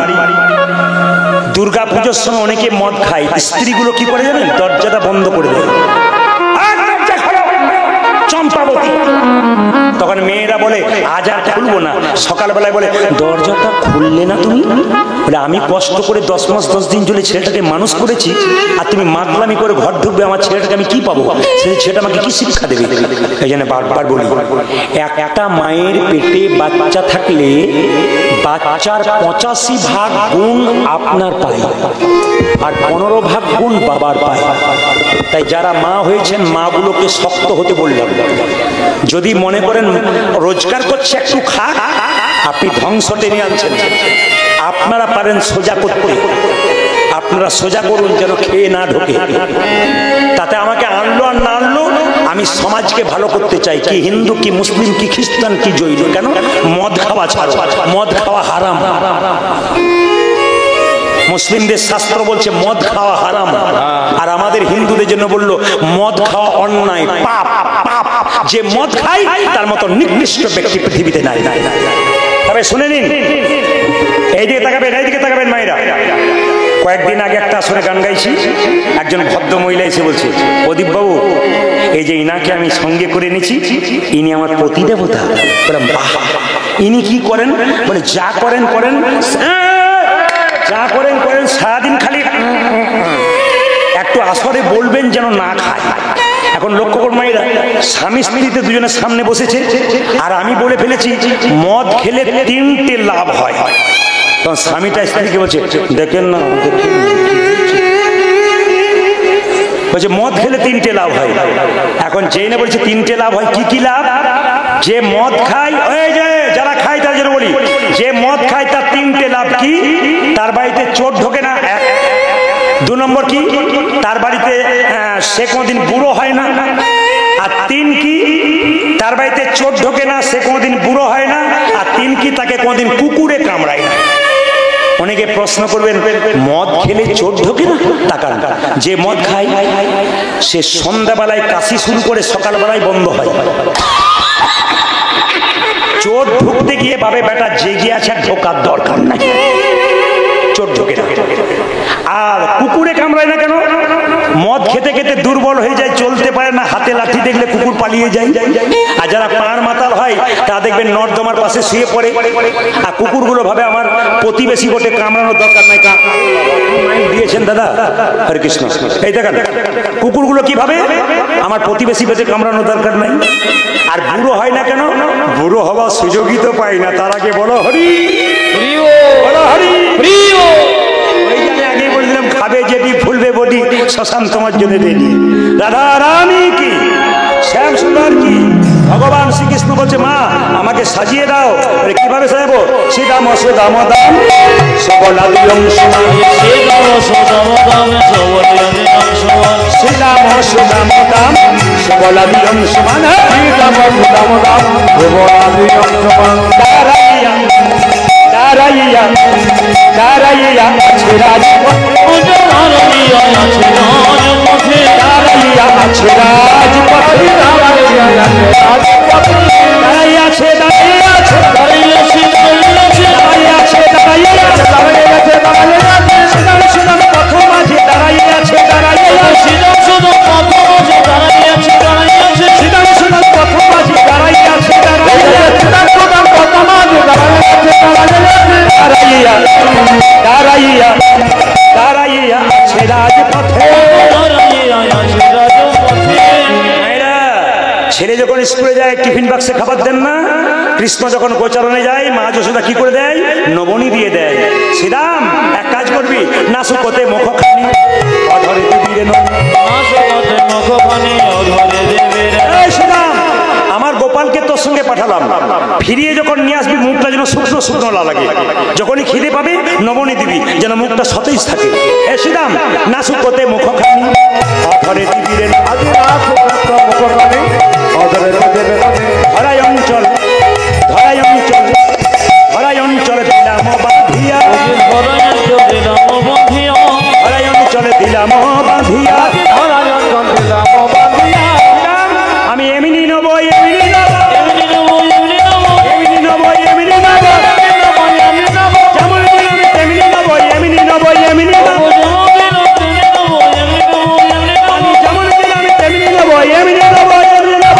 দুর্গা পুজোর সময় অনেকে মদ খায়। স্ত্রীগুলো কি করে জানেন? দরজাটা বন্ধ করে দেয়। চম্পাবতী। তখন মেয়েরা বলে আজ আর খুলবো না। সকালবেলায় বলে দরজাটা খুললে না তুমি? বলে আমি কষ্ট করে 10 মাস 10 দিন চলে ছেলেটাকে মানুষ করেছি, আর তুমি মাতলামি করে ঘর ঢুকবে, আমার ছেলেটাকে আমি কি পাবো? সেই ছেলেটা আমাকে কি শিক্ষা দেবে? এই জন্য বারবার বলি, একটা মায়ের পেটে বাচ্চা থাকলে বাচ্চার 85 ভাগ গুণ আপনার পায়, আর 15 ভাগ গুণ বাবার পায়। তাই যারা মা হয়েছেন, মাগুলোকে শক্ত হতে বললাম। যদি মনে করেন রোজগার করছে একটু খা, আপনি ধ্বংস টেনে আনছেন। আপনারা পারেন সোজা করতে, আপনারা সোজা করুন যেন খেয়ে না ঢোকে। তাতে আমাকে আনলো আর না আনলো, আমি সমাজকে ভালো করতে চাই। কি হিন্দু, কি মুসলিম, কি খ্রিস্টান, কি জৈন, কেন? মদ খাওয়া ছাড়ো, মদ খাওয়া হারাম। মুসলিমদের শাস্ত্র বলছে মদ খাওয়া হারাম, আর আমাদের হিন্দুদের জন্য বললো মদ খাওয়া অন্যায়, পাপ পাপ। যে মদ খায় তার মতো নিকৃষ্ট ব্যক্তি পৃথিবীতে নাই। তবে শুনে নিন, এইদিকে তাকাবেন, এইদিকে তাকাবেন মায়েরা। কয়েকদিন আগে একটা আসরে গান গাইছি, একজন ভদ্র মহিলা এসে বলছে, প্রদীপ বাবু, এই যে ইনাকে আমি সঙ্গে করে নিয়েছি, ইনি আমার পতিদেবতা। বাহ, ইনি কি করেন? বলে যা করেন করেন, যা করেন করেন, সারাদিন খালি একটু আসরে বলবেন যেন না খায়। এখন লক্ষ্য করুন মায়েরা, স্বামী স্ত্রীতে দুজনের সামনে বসেছে, আর আমি বলে ফেলেছি মদ খেলে 3টে লাভ হয়। তখন স্বামীটা স্ত্রীকে বলছে দেখেন না, বলছে মদ খেলে 3টে লাভ হয়। এখন যেই না বলছে 3টে লাভ হয়, কি কি লাভ? যে মদ খায়, ওই যে যারা খায় তার জন্য বলি, যে মদ খায় তার 3টে লাভ। কি? তার বাড়িতে চোর ঢোকে না, 2 নম্বর কি? তার বাড়িতে সে কোনোদিন বুড়ো হয় না, আর 3 কি? তার বাড়িতে চোর ঢোকে না, সে কোনোদিন বুড়ো হয় না, আর 3 কি? তাকে কোনোদিন কুকুরে কামড়ায় না। অনেকে প্রশ্ন করবেন মদ খেলে চোর ঢোকে না? তাকান, যে মদ খায় সে সন্ধ্যাবেলায় কাশি শুরু করে সকালবেলায় বন্ধ হয়। চোর ঢুকতে গিয়ে ভাবে বেটা জেগে আছে, ঢোকার দরকার নাই, চোর ঢোকে না। আর কুকুরে কামড়ায় না কেন? মদ খেতে খেতে দুর্বল হয়ে যায়, চলতে পারে না, হাতে লাঠি দেখলে কুকুর পালিয়ে যায়। আর যারা পাড় মাতাল হয় তারা দেখবেন নর্দমার পাশে শুয়ে পড়ে, আর কুকুরগুলো ভাবে আমার প্রতিবেশী বটে, কামড়ানোর দরকার নাই। দিয়েছেন দাদা, হরে কৃষ্ণ। এই দেখেন কুকুরগুলো কি ভাবে, আমার প্রতিবেশী বটে, কামড়ানোর দরকার নাই। আর বুড়ো হয় না কেন? বুড়ো হওয়ার সুযোগই তো পাই না। তার আগে বলো হরি, বলো হরি। ওই জানে আগে বললাম, খাবে যেটি ফুলবে বডি, শ্মশান তোমার জন্য রেডি। রাধা রানী কি, শ্যাম সুন্দর কি, ভগবান শ্রীকৃষ্ণ বলছে মা আমাকে সাজিয়ে দাও। কিভাবে সাজাবো? শ্রীরাম সুদাম দাম সবলাদিয়ং সমান, শ্রীরাম সুদাম দাম সবলাদিয়ং সমান, শ্রীরাম সুদাম দাম সবলাদিয়ং সমান, শ্রীরাম সুদাম দাম সবলাদিয়ং সমান। দাঁড়াইয়া দাঁড়াইয়া দাঁড়াইয়া আছে রাজপথ, দাঁড়াইয়া আছে রাজপথে, দাঁড়াইয়া আছে রাজপথে, দাঁড়াইয়া আছে রাজপথে, দাঁড়াইয়া আছে, দাঁড়িয়ে আছে, দাঁড়াইয়া আছে, দাঁড়িয়ে আছে, দাঁড়িয়ে আছে, দাঁড়াইয়া আছে, দাঁড়াইয়া আছে, শ্রীরাম সুদাম পথ মাঝে দাঁড়াইয়ে আছে, দাঁড়াইয়ে আছে, শ্রীরাম সুদাম পথ মাঝে দাঁড়াইয়া আছে, দাঁড়াইয়া আছে, শ্রীরাম সুদাম পথ মাঝে দাঁড়াইয়ে আছে, দাঁড়াইয়ে আছে, শ্রীরাম সুদাম পথ মাঝে দাঁড়াইয়া আছে, দাঁড়াইয়া আছে, দাঁড়াইয়া দাঁড়াইয়া দাঁড়াইয়া আছে রাজপথে, দাঁড়াইয়া আছে রাজপথে। ছেলে যখন স্কুলে যায় টিফিন বাক্সে খাবার দেন না? কৃষ্ণ যখন গোচারণে যায় মা যশোদা কি করে দেয়? নবনী দিয়ে দেয়। শ্রীরাম এক কাজ করবি, না সুকতে মুখ খানি অধরে দিবি রে ননি। এই শ্রীরাম, আমার গোপালকে তোর সঙ্গে পাঠালাম, ফিরিয়ে যখন নিয়ে আসবি মুখটা যেন শুকনো শুকনো না লাগে। যখনই খিদে পাবি নবনী দিবি, যেন মুখটা সতেজ থাকে। এ শ্রীরাম, না সুকতে মুখ খানি অধরে দিবি রে ননি। আজি না সুকত মুখখানি অধরে দিবি রে ননি। ধরাই অঞ্চল ধরাই অঞ্চল ধরাই অঞ্চল দিলাম বাঁধিয়া, ধরাই অঞ্চলে দিলাম বাঁধিয়া। আমি এমনি নেব এমনি নেব এমনি নেব এমনি নেব যেমন দিলাম তেমনি নেব এমনি নেব এমনি নেব আমি যেমন দিলাম তেমনি নেব এমনি নেব এমনি নেব।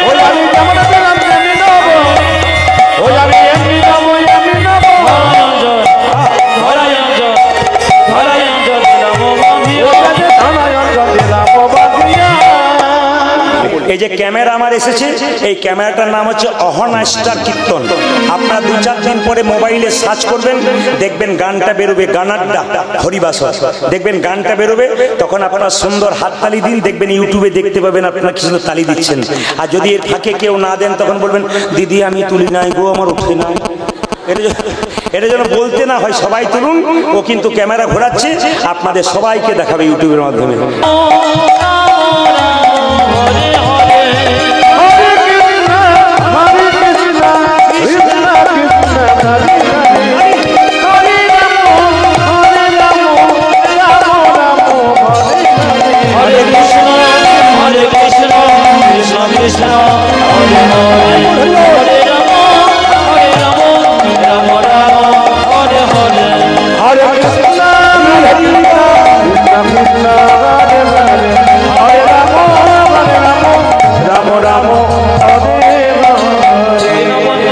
ওই আমি যেমন দিলাম তেমনি নেব, ওই আমি এমনি নেব এমনি নেব। এই যে ক্যামেরা আমার এসেছে, এই ক্যামেরাটার নাম হচ্ছে অহনা স্টার কীর্তন। আপনারা 2-4 দিন পরে মোবাইলে সার্চ করবেন, দেখবেন গানটা বেরোবে, গানাড্ডা হরিবাস, দেখবেন গানটা বেরোবে। তখন আপনারা সুন্দর হাততালি দিন, দেখবেন ইউটিউবে দেখতে পাবেন আপনারা কি সুন্দর তালি দিচ্ছেন। আর যদি এর ফাঁকে কেউ না দেন তখন বলবেন দিদি আমি তুলি নাই গো, আমার উঠে নাই। এটা যেন বলতে না হয়, সবাই তুলুন। ও কিন্তু ক্যামেরা ঘোরাচ্ছে, আপনাদের সবাইকে দেখাবে ইউটিউবের মাধ্যমে।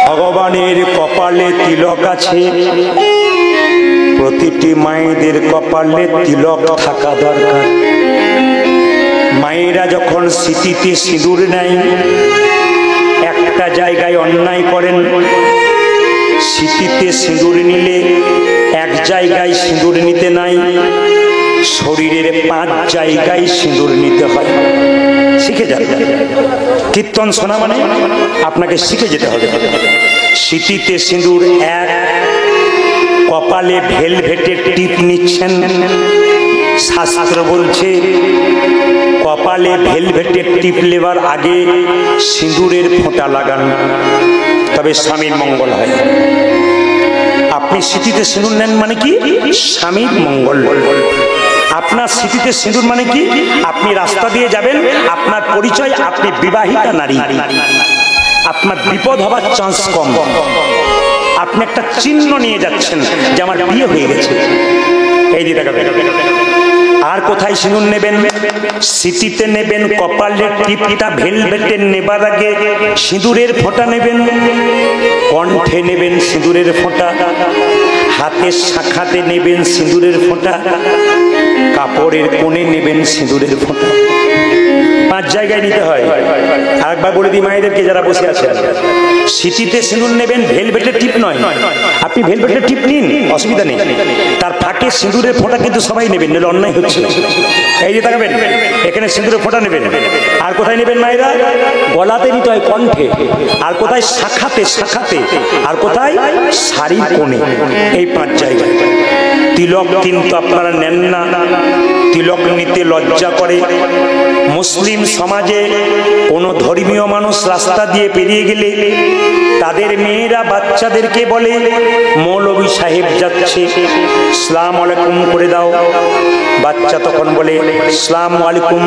ভগবানের কপালে তিলক আছে, প্রতিটি মায়েদের কপালে তিলক থাকা দরকার। মায়েরা যখন স্মৃতিতে সিঁদুর নেয়, একটা জায়গায় অন্যায় করেন, স্মৃতিতে সিঁদুর নিলে এক জায়গায় সিঁদুর নিতে নাই, শরীরের 5 জায়গায় সিঁদুর নিতে হয়। শিখে যান, কীর্তন শোনা মানে আপনাকে শিখে যেতে হবে। স্মৃতিতে সিঁদুর 1, কপালে ভেলভেটের টিপ নিচ্ছেন। শাস্ত্র বলছে কপালে ভেলভেটের টিপ নেবার আগে সিঁদুরের ফোঁটা লাগান, তবে স্বামীর মঙ্গল হয়। আপনি স্মৃতিতে সিঁদুর নেন মানে কি? স্বামীর মঙ্গল। আপনার স্মৃতিতে সিঁদুর মানে কি? আপনি রাস্তা দিয়ে যাবেন, আপনার পরিচয় আপনি বিবাহিতা নারী, আপনার বিপদ হবার চান্স কম। আপনি একটা চিহ্ন নিয়ে যাচ্ছেন যে আমার বিয়ে হয়ে গেছে। এই দিকে আর কোথায় সিঁদুর নেবেন? স্মৃতিতে নেবেন কপালের টিপটা ভেলভেটের নেবার আগে সিঁদুরের ফোঁটা নেবেন, কণ্ঠে নেবেন সিঁদুরের ফোঁটা, হাতের শাখাতে নেবেন সিঁদুরের ফোঁটা, কাপড়ের কোণে নেবেন সিঁদুরের ফোঁটা। 5 জায়গায় নিতে হয়। আরেকবার বলে দিই মায়েদেরকে যারা বসে আছেন, স্মৃতিতে সিঁদুর নেবেন, ভেলভেটের টিপ নয়। আপনি ভেলভেটের টিপ নিন, অসুবিধা নেই, তার ফাঁকে সিঁদুরের ফোঁটা কিন্তু সবাই নেবেন, নাহলে অন্যায় হচ্ছে। এই যে তাকাবেন, এখানে সিঁদুরের ফোঁটা নেবেন। আর কোথায় নেবেন মায়েরা? গলাতে নিতে হয়, কণ্ঠে। আর কোথায়? শাখাতে, শাখাতে। আর কোথায়? শাড়ির কোণে। এই 5 জায়গায়। তিলক কিন্তু আপনারা নেন না, তিলক নিতে লজ্জা করে। মুসলিম সমাজে কোনো ধর্মীয় মানুষ রাস্তা দিয়ে পেরিয়ে গেলে তাদের মেয়েরা বাচ্চাদেরকে বলে মৌলভী সাহেব যাচ্ছে, সালাম আলাইকুম করে দাও। বাচ্চা তখন বলে সালাম আলাইকুম,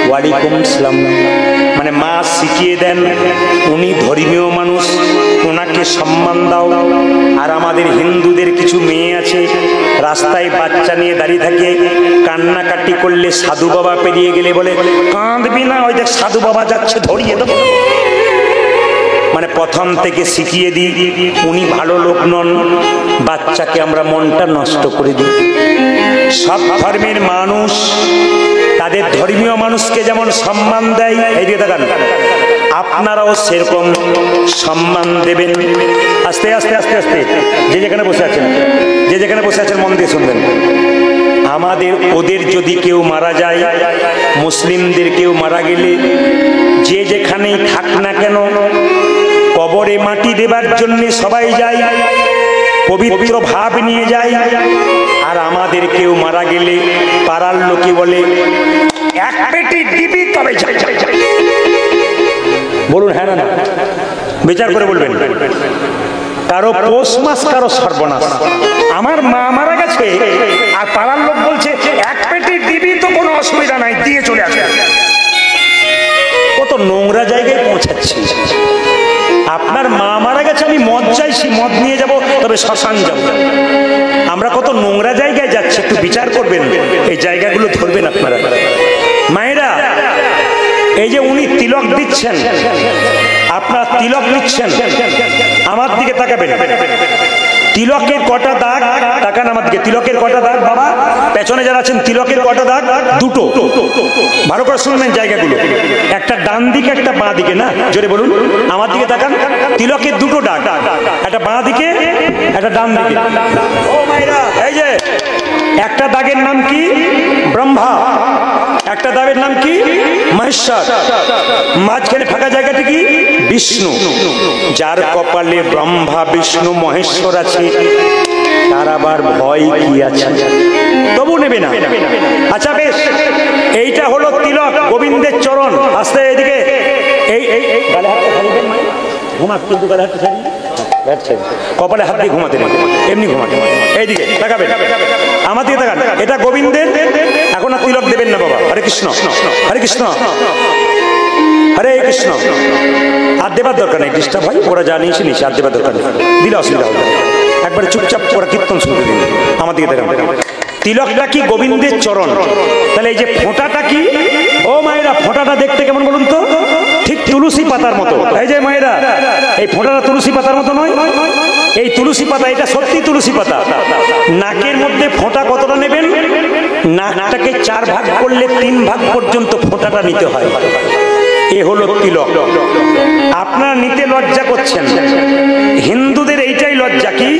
ওয়ালাইকুম সালাম। মানে মা শিখিয়ে দেন উনি ধর্মীয় মানুষ, ওনাকে সম্মান দাও। আর আমাদের হিন্দুদের কিছু মেয়ে আছে রাস্তায় বাচ্চা নিয়ে দাঁড়িয়ে থাকে, কান্নাকাটি করলে সাধু বাবা পেরিয়ে গেলে বলে কাঁদবি না, ওই দেখ সাধু বাবা যাচ্ছে, ধরিয়ে দেবো। মানে প্রথম থেকে শিখিয়ে দিই উনি ভালো লোক নন, বাচ্চাকে আমরা মনটা নষ্ট করে দিই। সব ধর্মের মানুষ তাদের ধর্মীয় মানুষকে যেমন সম্মান দেয়, এইদিকে তাকান, আপনারাও সেরকম সম্মান দেবেন। আস্তে আস্তে আস্তে আস্তে যে যেখানে বসে আছেন, যে যেখানে বসে আছেন মন দিয়ে শুনবেন। আমাদের ওদের যদি কেউ মারা যায়, মুসলিমদের কেউ মারা গেলে যে যেখানেই থাক না কেন কবরে মাটি দেবার জন্য সবাই যায়, পবিত্র ভাব নিয়ে যায়। আর আমাদের কেউ মারা গেলে পাড়ার লোকে বলে এক পেটি দিবি তবে যাই। বলুন হ্যাঁ না না, বিচার করে বলবেন। কারো পৌষ মাস, কারো সর্বনাশ। আমার মা মারা গেছে আর পাড়ার লোক বলছে এক পেটি দিবি তো কোনো অসুবিধা নাই, দিয়ে চলে আসে। কত নোংরা জায়গায় পৌঁছাচ্ছি। আপনার মা মারা গেছে, আমি মদ চাইছি, মদ নিয়ে যাব, তবে শ্মশান যাব। আমরা কত নোংরা জায়গায় যাচ্ছি, একটু বিচার করবেন, এই জায়গাগুলো ধরবেন আপনারা। মায়েরা, এই যে উনি তিলক দিচ্ছেন, আপনারা তিলক নিচ্ছেন, আমার দিকে তাকাবেন। তিলকের কটা দাগ, তাকান আমার দিকে। তিলকের কটা দাগ বাবা? পেছনে যারা আছেন, তিলকের কটা দাগ? দুটো। ভালো করে শুনবেন জায়গাগুলো, একটা ডান দিকে, একটা বাঁ দিকে। না, জোরে বলুন, আমার দিকে তাকান। তিলকের দুটো দাগ, একটা বাঁ দিকে, একটা ডান দিকে। ও মায়েরা, এই যে একটা দাগের নাম কি? ব্রহ্মা। একটা দাগের নাম কি? মহেশ্বর। মাঝখানে ফাঁকা জায়গাটি কি? বিষ্ণু। যার কপালে ব্রহ্মা, বিষ্ণু, মহেশ্বর আছে, তার আবার ভয় কি আছে? তবু নেবে না। আচ্ছা বেশ, এইটা হলো তিলক, গোবিন্দের চরণ। আস্তে এদিকে, এই এই গালে হাতটা ছাড়িয়ে দেন, ঘুমা, কিন্তু গালে হাতটা ছাড়িয়ে, কপালে হাত দিয়ে ঘুমাতে নেই, এমনি ঘুমাতে। এইদিকে তাকাবেন, আমার দিকে তাকান। এটা গোবিন্দের। এখন আর তিলক দেবেন না বাবা। হরে কৃষ্ণ, হরে কৃষ্ণ, হরে কৃষ্ণ। আর দেবার দরকার নেই, ডিস্টার্ব হয়, ওরা জানিয়েছে নিচে, আর দেবার দরকার নেই, দিলে অসুবিধা হবে। একবারে চুপচাপ ওরা কীর্তন শুনতে দিন। আমার দিকে তাকান। তিলকটা কি? গোবিন্দের চরণ। তাহলে এই যে ফোঁটাটা কি? ও মায়েরা, ফোঁটাটা দেখতে কেমন বলুন তো? ঠিক তুলসী পাতার মতো। এই যে মায়েরা, এই ফোঁটাটা তুলসী পাতার মতো নয়? এই তুলসী পাতা, এটা সত্যি তুলসী পাতা। নাকের মধ্যে ফোঁটা কতটা নেবেন? নাকটাকে 4 ভাগ করলে 3 ভাগ পর্যন্ত ফোঁটাটা নিতে হয়। এ হলো তিলক। আপনারা নিতে লজ্জা করছেন, হিন্দুদের এইটাই লজ্জা। কি?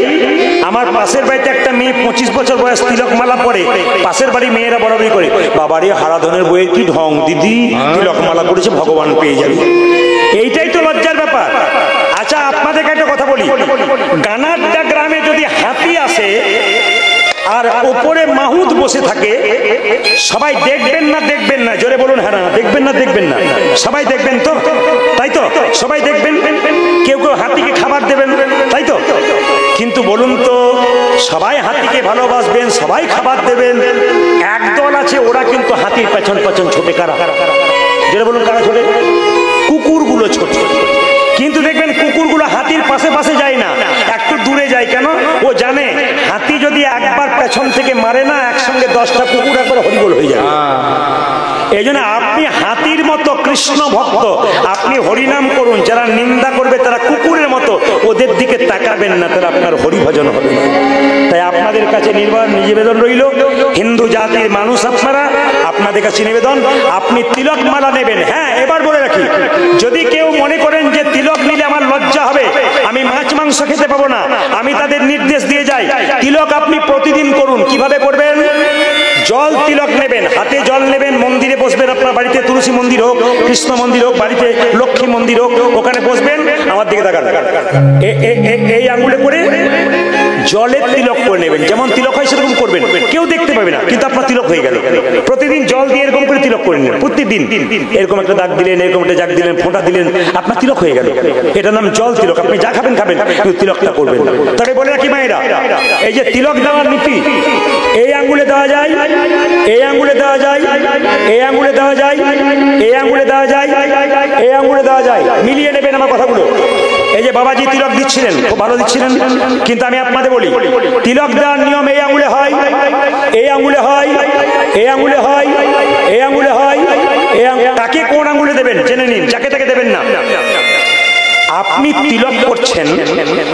আমার পাশের বাড়িতে একটা মেয়ে 25 বছর বয়স, তিলক মালা পরে। পাশের বাড়ি মেয়েরা বরাবরই করে, বাবারে হারাধনের বইয়ের কি ঢং দিদি, তিলক মালা করেছে, ভগবান পেয়ে যাবে। এইটাই তো লজ্জার ব্যাপার। আচ্ছা আপনাদেরকে একটা কথা বলি, গানারডা গ্রামে যদি হাতি আসে আর উপরে মাহুত বসে থাকে, সবাই দেখবেন না দেখবেন না? জোরে বলুন হ্যাঁ না, দেখবেন না দেখবেন না? সবাই দেখবেন তো, তাই তো? সবাই দেখবেন, কেউ কেউ হাতিকে খাবার দেবেন, তাই তো? কিন্তু বলুন তো, সবাই হাতিকে ভালোবাসবেন, সবাই খাবার দেবেন, একদল আছে ওরা কিন্তু হাতির পেছন পেছন ছোটে। কারা? জোরে বলুন, কারা ছোটে? কুকুরগুলো ছোটে। কিন্তু দেখবেন কুকুরগুলো হাতির পাশে পাশে যায় না, একটু দূরে যায়। কেন? ও জানে হাতি যদি একবার পেছন থেকে মারে না, একসঙ্গে 10টা কুকুর একবার হরিবোল হয়ে যাবে। এই জন্য আপনি হাতির মতো কৃষ্ণ ভক্ত, আপনি হরিনাম করুন। যারা নিন্দা করবে তারা কুকুরের মতো, ওদের দিকে তাকাবেন না, তারা আপনার হরিভজন হবে না। তাই আপনাদের কাছে নিবেদন রইল, হিন্দু জাতির মানুষ আপনারা, আপনাদের কাছে নিবেদন, আপনি তিলক মালা নেবেন। হ্যাঁ, এবার বলে রাখি, যদি কেউ মনে করেন যে তিলক নিলে আমার লজ্জা হবে, আমি মাছ মাংস খেতে পাবো না, আমি তাদের নির্দেশ দিয়ে যাই, তিলক আপনি প্রতিদিন করুন। কিভাবে করবেন? জল তিলক নেবেন, হাতে জল নেবেন, মন্দিরে বসবেন। আপনার বাড়িতে তুলসী মন্দির হোক, কৃষ্ণ মন্দির হোক, বাড়িতে লক্ষ্মী মন্দির হোক, ওখানে বসবেন। আমার দিকে তাকান, এই আঙুলে করে জলের তিলক করে নেবেন। যেমন তিলক হয় সেরকম করবেন, কেউ দেখতে পাবে না, কিন্তু আপনার তিলক হয়ে গেল। প্রতিদিন জল দিয়ে এরকম করে তিলক করে নেবেন, প্রতিদিন এরকম একটা দাগ দিলেন, এরকম একটা দাগ দিলেন, ফোঁটা দিলেন, আপনার তিলক হয়ে গেল। এটার নাম জল তিলক। আপনি যা খাবেন খাবেন, কিন্তু তিলকটা করবেন। তবে বলে রাখি মায়েরা, এই যে তিলক দেওয়ার নীতি, এই আঙুলে দেওয়া যায়, এই আঙুলে দেওয়া যায়, এই আঙুলে দেওয়া যায়, এই আঙুলে দেওয়া যায়, এই আঙুলে দেওয়া যায়। মিলিয়ে নেবেন আমার কথাগুলো। এই যে বাবাজি তিলক দিচ্ছিলেন, খুব ভালো দিচ্ছিলেন, কিন্তু আমি আপনাদের বলি, তিলক দেওয়ার নিয়ম এই আঙুলে হয়, এই আঙুলে হয়, এই আঙুলে হয়, এই আঙুলে হয়, এই তাকে কোন আঙুলে দেবেন জেনে নিন, যাকে তাকে দেবেন না। আপনি তিলক করছেন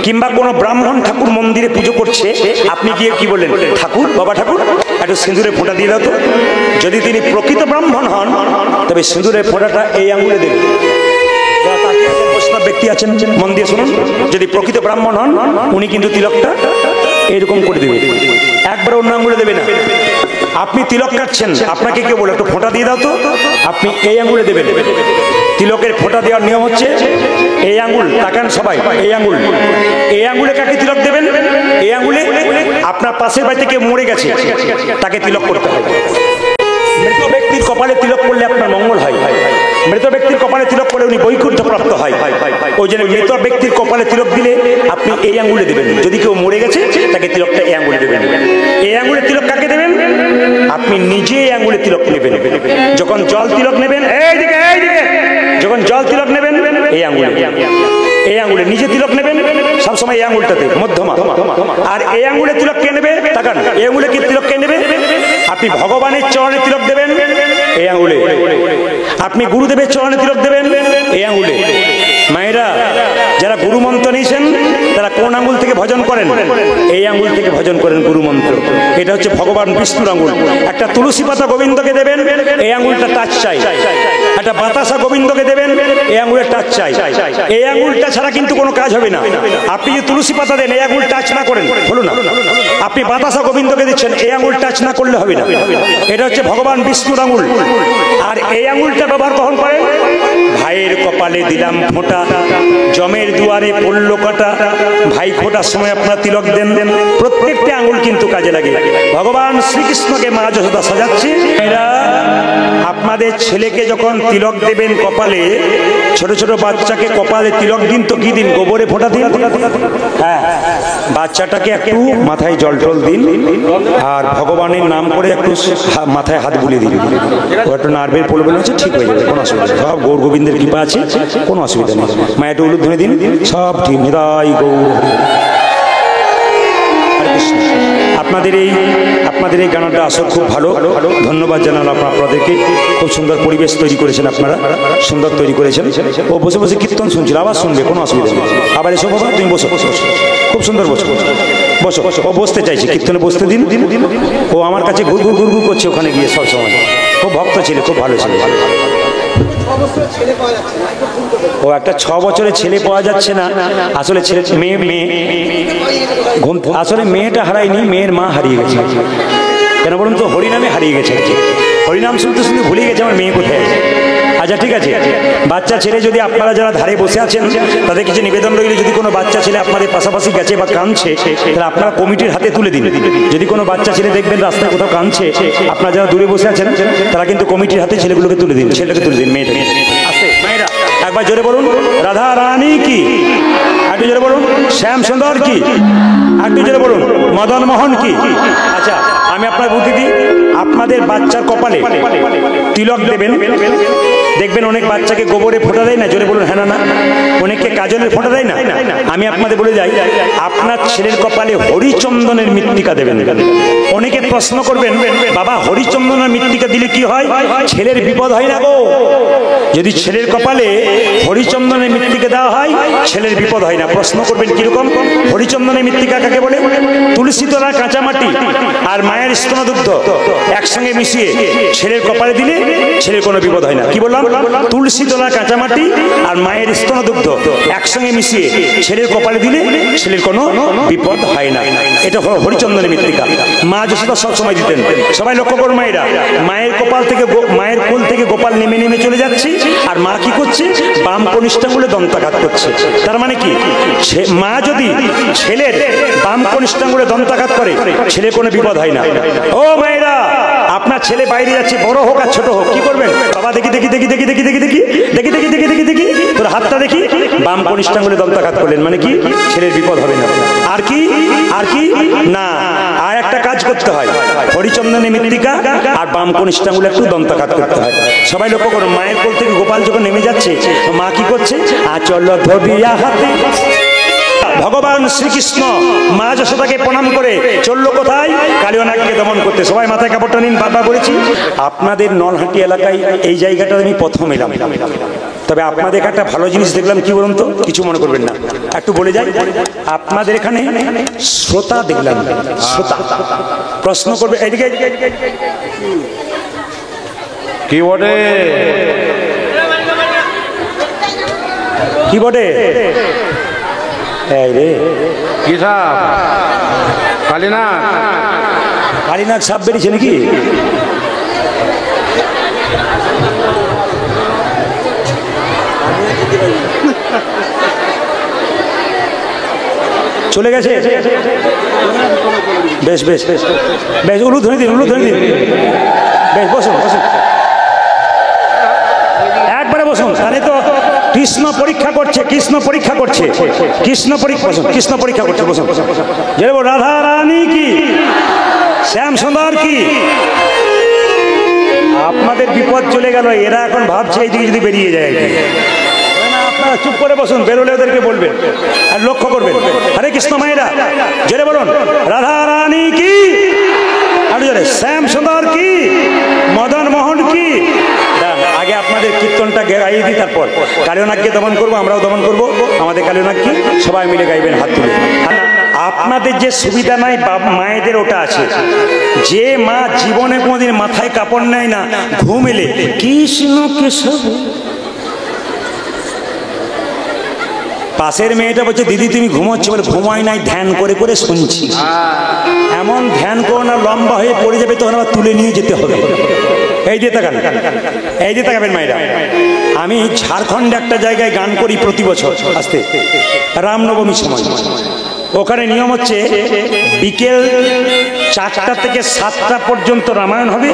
কিংবা কোনো ব্রাহ্মণ ঠাকুর মন্দিরে পুজো করছে, আপনি গিয়ে কি বললেন, ঠাকুর, বাবা ঠাকুর একটু সিঁদুরে ফোঁটা দিয়ে দাও তো। যদি তিনি প্রকৃত ব্রাহ্মণ হন তবে সিঁদুরের ফোঁটাটা এই আঙুলে দেবেন। বৈষ্ণব ব্যক্তি আছেন, মন দিয়ে শুনুন, যদি প্রকৃত ব্রাহ্মণ হন উনি কিন্তু তিলকটা এরকম করে দেবেন, একবার অন্য আঙুলে দেবে না। আপনি তিলক কাটছেন, আপনাকে কেউ বলে একটু ফোঁটা দিয়ে দাও তো, আপনি এই আঙুলে দেবেন। তিলকের ফোঁটা দেওয়ার নিয়ম হচ্ছে এই আঙুল, তাকান সবাই, এই আঙুল, এই আঙুলে কাকে তিলক দেবেন? এই আঙুলে আপনার পাশের বাড়িতে কেউ মরে গেছে তাকে তিলক করতে হয়। মৃত ব্যক্তির কপালে তিলক করলে আপনার মঙ্গল হয়, মৃত ব্যক্তির কপালে তিলক করলে উনি বৈকুণ্ঠ প্রাপ্ত হয়। ওই জন্য মৃত ব্যক্তির কপালে তিলক দিলে আপনি এই আঙুলে দেবেন। যদি কেউ মরে গেছে তাকে তিলকটা এই আঙুলে দেবেন। এই আঙুলে তিলক কাকে দেবেন? আপনি নিজে এই আঙুলে তিলক নেবেন। যখন জল তিলক নেবেন, এইদিকে এইদিকে, যখন জল তিলক নেবেন এই আঙুলে, এই আঙুলে নিজে তিলক নেবেন সবসময় এই আঙুলটাতে মধ্যমা। আর এই আঙুলে তিলক কে নেবে? তাকান, এই আঙুলে কি তিলক কে নেবে? আপনি ভগবানের চরণে তিলক দেবেন এই আঙুলে, আপনি গুরুদেবের চরণে তিলক দেবেন এই আঙুলে। মায়েরা যারা গুরু মন্ত্র নিয়েছেন তারা কোন আঙুল থেকে ভজন করেন? এই আঙুল থেকে ভজন করেন গুরু মন্ত্র। এটা হচ্ছে ভগবান বিষ্ণুর আঙুল। একটা তুলসী পাতা গোবিন্দকে দেবেন, এই আঙুলটা টাচ চাই। একটা বাতাসা গোবিন্দকে দেবেন, এই আঙুলের টাচ চাই। এই আঙুলটা ছাড়া কিন্তু কোনো কাজ হবে না। আপনি যে তুলসী পাতা দেন, এই আঙুল টাচ না করেন হলো না। আপনি বাতাসা গোবিন্দকে দিচ্ছেন, এই আঙুল টাচ না করলে হবে না। এটা হচ্ছে ভগবান বিষ্ণুর আঙুল। আর এই আঙুলটা ব্যবহার কখন করেন? ভাইয়ের কপালে দিলাম ফোঁটা, জমের দুয়ারে পড়লো কাটা, ভাই ফোঁটার সময় আপনারা তিলক দেন। প্রত্যেকটা আঙুল কিন্তু কাজে লাগে। ভগবান শ্রীকৃষ্ণকে মা যশোদা সাজাচ্ছে। এরা আপনাদের ছেলেকে যখন তিলক দেবেন কপালে, ছোট ছোট বাচ্চাকে কপালে তিলক দিন তো কি দিন? গোবরে ফোঁটা দিন। হ্যাঁ, বাচ্চাটাকে একটু মাথায় জল টল দিন আর ভগবানের নাম করে একটু মাথায় হাত বুলিয়ে দিন। ও একটু নার্ভের প্রবলেম হচ্ছে, ঠিক হয়ে যাবে, কোনো অসুবিধা নেই। সব গৌর গোবিন্দের কৃপা আছে, কোনো অসুবিধা নেই। মায়ের একটু উলুধ্বনি দিন, সব ঠিক। নিতাই গৌর। আপনাদের এই গানটা আসলে খুব ভালো, ধন্যবাদ জানালাম আপনাদেরকে। খুব সুন্দর পরিবেশ তৈরি করেছেন আপনারা, সুন্দর তৈরি করেছেন। ও বসে বসে কীর্তন শুনছিল, আবার শুনবে, কোনো অসুবিধা নেই। আবার এসো বাবা, তুমি বসো, খুব সুন্দর বসো, বসো। ও বসতে চাইছে, কীর্তনে বসতে দিন। ও আমার কাছে ঘুর ঘুর ঘুর ঘুর করছে ওখানে গিয়ে সব সময়। খুব ভক্ত ছিল, খুব ভালো ছিল। ও একটা 6 বছরের ছেলে পাওয়া যাচ্ছে না। আসলে ছেলে মেয়ে আসলে মেয়েটা হারায়নি, মেয়ের মা হারিয়ে গেছে। কেন বলুন তো? হরিনামে হারিয়ে গেছে। হরিনাম শুনতে শুনতে ভুলে গেছে আমার মেয়ে কোথায় আছে। আচ্ছা ঠিক আছে, বাচ্চা ছেলে যদি আপনারা যারা ধারে বসে আছেন তাদের কিছু নিবেদন রইলে, যদি কোনো বাচ্চা ছেলে আপনাদের পাশাপাশি গেছে বা কাঁদছে তাহলে আপনারা কমিটির হাতে তুলে দিন। যদি কোনো বাচ্চা ছেলে দেখবেন রাস্তায় কোথাও কাঁদছে, আপনারা যারা দূরে বসে আছেন তারা কিন্তু কমিটির হাতে ছেলেগুলোকে তুলে দিন, ছেলেটাকে তুলে দিন, মেয়েটাকে। আস্তে মায়েরা একবার জোরে বলুন, রাধা রানী কি? একটু জোরে বলুন, শ্যাম সুন্দর কি? একটু জোরে বলুন, মদন মোহন কি? আচ্ছা, আমি আপনার বুদ্ধি দিই, আপনাদের বাচ্চার কপালে তিলক দেবেন। দেখবেন অনেক বাচ্চাকে গোবরে ফোঁটা দেয় না, জোরে বলুন হ্যাঁ না? অনেককে কাজলের ফোঁটা দেয় না। আমি আপনাদের বলে যাই, আপনার ছেলের কপালে হরিচন্দনের মৃত্তিকা দেবেন। অনেকে প্রশ্ন করবেন, বাবা হরিচন্দনের মৃত্তিকা দিলে কি হয়? ছেলের বিপদ হয় না গো। যদি ছেলের কপালে হরিচন্দনের মৃত্তিকা দেওয়া হয়, ছেলের বিপদ হয় না। প্রশ্ন করবেন কিরকম? হরিচন্দনের মৃত্তিকা কাকে বলে? তুলসী তলা, কাঁচা মাটি আর মায়ের স্তনদুগ্ধ একসঙ্গে মিশিয়ে ছেলের কপালে দিলে ছেলের কোনো বিপদ হয় না। কি বললাম? তুলসী তলা, কাঁচা মাটি আর মায়ের স্তনদুগ্ধ একসঙ্গে মিশিয়ে ছেলের কপালে দিলে ছেলের কোনো বিপদ হয় না। এটা হরিচন্দনের মৃত্তিকা। মা যশোদা সবসময় দিতেন। সবাই লক্ষ্য করুন মায়েরা, মায়ের কপাল থেকে, মায়ের কোল থেকে গোপাল নেমে নেমে চলে যাচ্ছে, আর মা কি করছে? বাম কনিষ্ঠাঙ্গুলে দন্তাঘাত করছে। তার মানে কি? মা যদি ছেলের বাম কনিষ্ঠাঙ্গুলে দন্তাঘাত করে, ছেলের কোনো বিপদ হয় না। ও মায়েরা, আপনার ছেলে বাইরে যাচ্ছে, বড় হোক আর ছোট হোক, কি করবেন? বাবা দেখি দেখি দেখি দেখি দেখি দেখি দেখি দেখি দেখি দেখি দেখি দেখি তোর হাতটা দেখি, বাম কনিষ্ঠাঙ্গুলে দন্তাঘাত করলেন, মানে কি? ছেলের বিপদ হবে না। আর কি? আর কি না, আর একটা কাজ করতে হয়, হরিচন্দনের মৃত্তিকা আর বাম কনিষ্ঠাঙ্গুলে একটু দন্তাঘাত করতে হয়। সবাই লক্ষ্য করুন, মায়ের কোল থেকে গোপাল যখন নেমে যাচ্ছে, মা কি করছে? আচল ধবিয়া হাতে ভগবান শ্রীকৃষ্ণ মা যশোদাকে প্রণাম করে চললো কোথায়? কালীয় নাগকে দমন করতে। সবাই মাথায় কাপড়টা নিন, বারবার বলেছি। আপনাদের নলহাটি এলাকায় এই জায়গাটা আমি প্রথম এলাম, তবে আপনাদের একটা ভালো জিনিস দেখলাম, কি বলুন তো, কিছু মনে করবেন না, একটু বলে যাই। আপনাদের এখানে শ্রোতা দেখলাম, শ্রোতা প্রশ্ন করবে, এদিকে কি বটে? কি বটে? এই রে, কি সাপ? কালিনা? কালীনাগ সাপ বেরিয়েছে নাকি? চলে গেছে? বেশ বেশ বেশ বেশ, উলুধ্বনি দিন, উলুধ্বনি দিন। বেশ, বসুন বসুন, একবারে বসুন। তাহলে তো কৃষ্ণ পরীক্ষা করছে, কৃষ্ণ পরীক্ষা করছে, কৃষ্ণ পরীক্ষা, বসুন, কৃষ্ণ পরীক্ষা করছে, বসুন। জয় বল রাধা রানী কি, শ্যাম সুন্দর কি। আপনাদের বিপদ চলে গেল, এরা এখন ভাবছে এইদিকে যদি বেরিয়ে যায়। আপনারা চুপ করে বসুন, বেরোলে ওদেরকে বলবেন আর লক্ষ্য করবেন। হরে কৃষ্ণ মায়েরা, জোরে বলুন রাধা রানী কি, আরো জোরে, শ্যাম সুন্দর কি, মদন মোহন কি। আগে আপনাদের কীর্তনটা গাইয়ে দিই, তারপর কালীয় নাগকে দমন করবো, আমরাও দমন করবো আমাদের কালীয় নাগকে। সবাই মিলে গাইবেন হাত তুলে। আপনাদের যে সুবিধা নাই মায়েদের, ওটা আছে। যে মা জীবনে কোনোদিন মাথায় কাপড় নেয় না, ঘুম এলে কৃষ্ণ কেশব, পাশের মেয়েটা বলছে দিদি তুমি ঘুমোচ্ছ, বলে ঘুমাই নাই, ধ্যান করে করে শুনছি। এমন ধ্যান করো না লম্বা হয়ে পড়ে যাবে, তখন আবার তুলে নিয়ে যেতে হবে। এই দিয়ে তাকান, এই দিয়ে তাকাবেন মায়েরা। আমি ঝাড়খণ্ডে একটা জায়গায় গান করি প্রতি বছর, আসতে রামনবমীর সময়। ওখানে নিয়ম হচ্ছে বিকেল 4টা থেকে 7টা পর্যন্ত রামায়ণ হবে,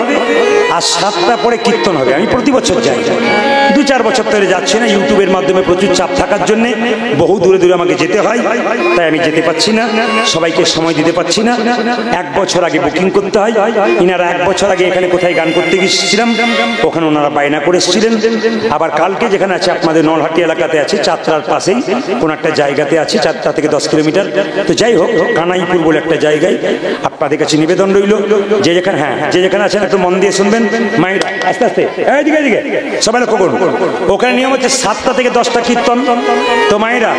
আর 7টা পরে কীর্তন হবে। আমি প্রতি বছর যাই, 2-4 বছর ধরে যাচ্ছি না, ইউটিউবের মাধ্যমে প্রচুর চাপ থাকার জন্য বহু দূরে দূরে আমাকে যেতে হয়, তাই আমি যেতে পারছি না, সবাইকে সময় দিতে পারছি না। 1 বছর আগে বুকিং করতে হয়। ইনারা 1 বছর আগে এখানে কোথায় গান করতে গিয়েছিলাম, ওখানে ওনারা বায়না করে এসেছিলেন। আবার কালকে যেখানে আছে আপনাদের নলহাটি এলাকাতে আছে, চাত্রার পাশেই কোন একটা জায়গাতে আছে, 4 থেকে 10 কিলোমিটার। তো যাই হোক, কানাইপুর বলে একটা জায়গায় আপনাদের কাছে নিবেদন রইল, যে যেখানে, হ্যাঁ যে যেখানে আছেন একটু মন দিয়ে শুনবেন মায়েরা, আস্তে আস্তে এইদিকে এইদিকে সবাই লক্ষ্য করুন। ওখানে নিয়ম হচ্ছে 7টা থেকে 10টা কীর্তন। তো মায়েরা,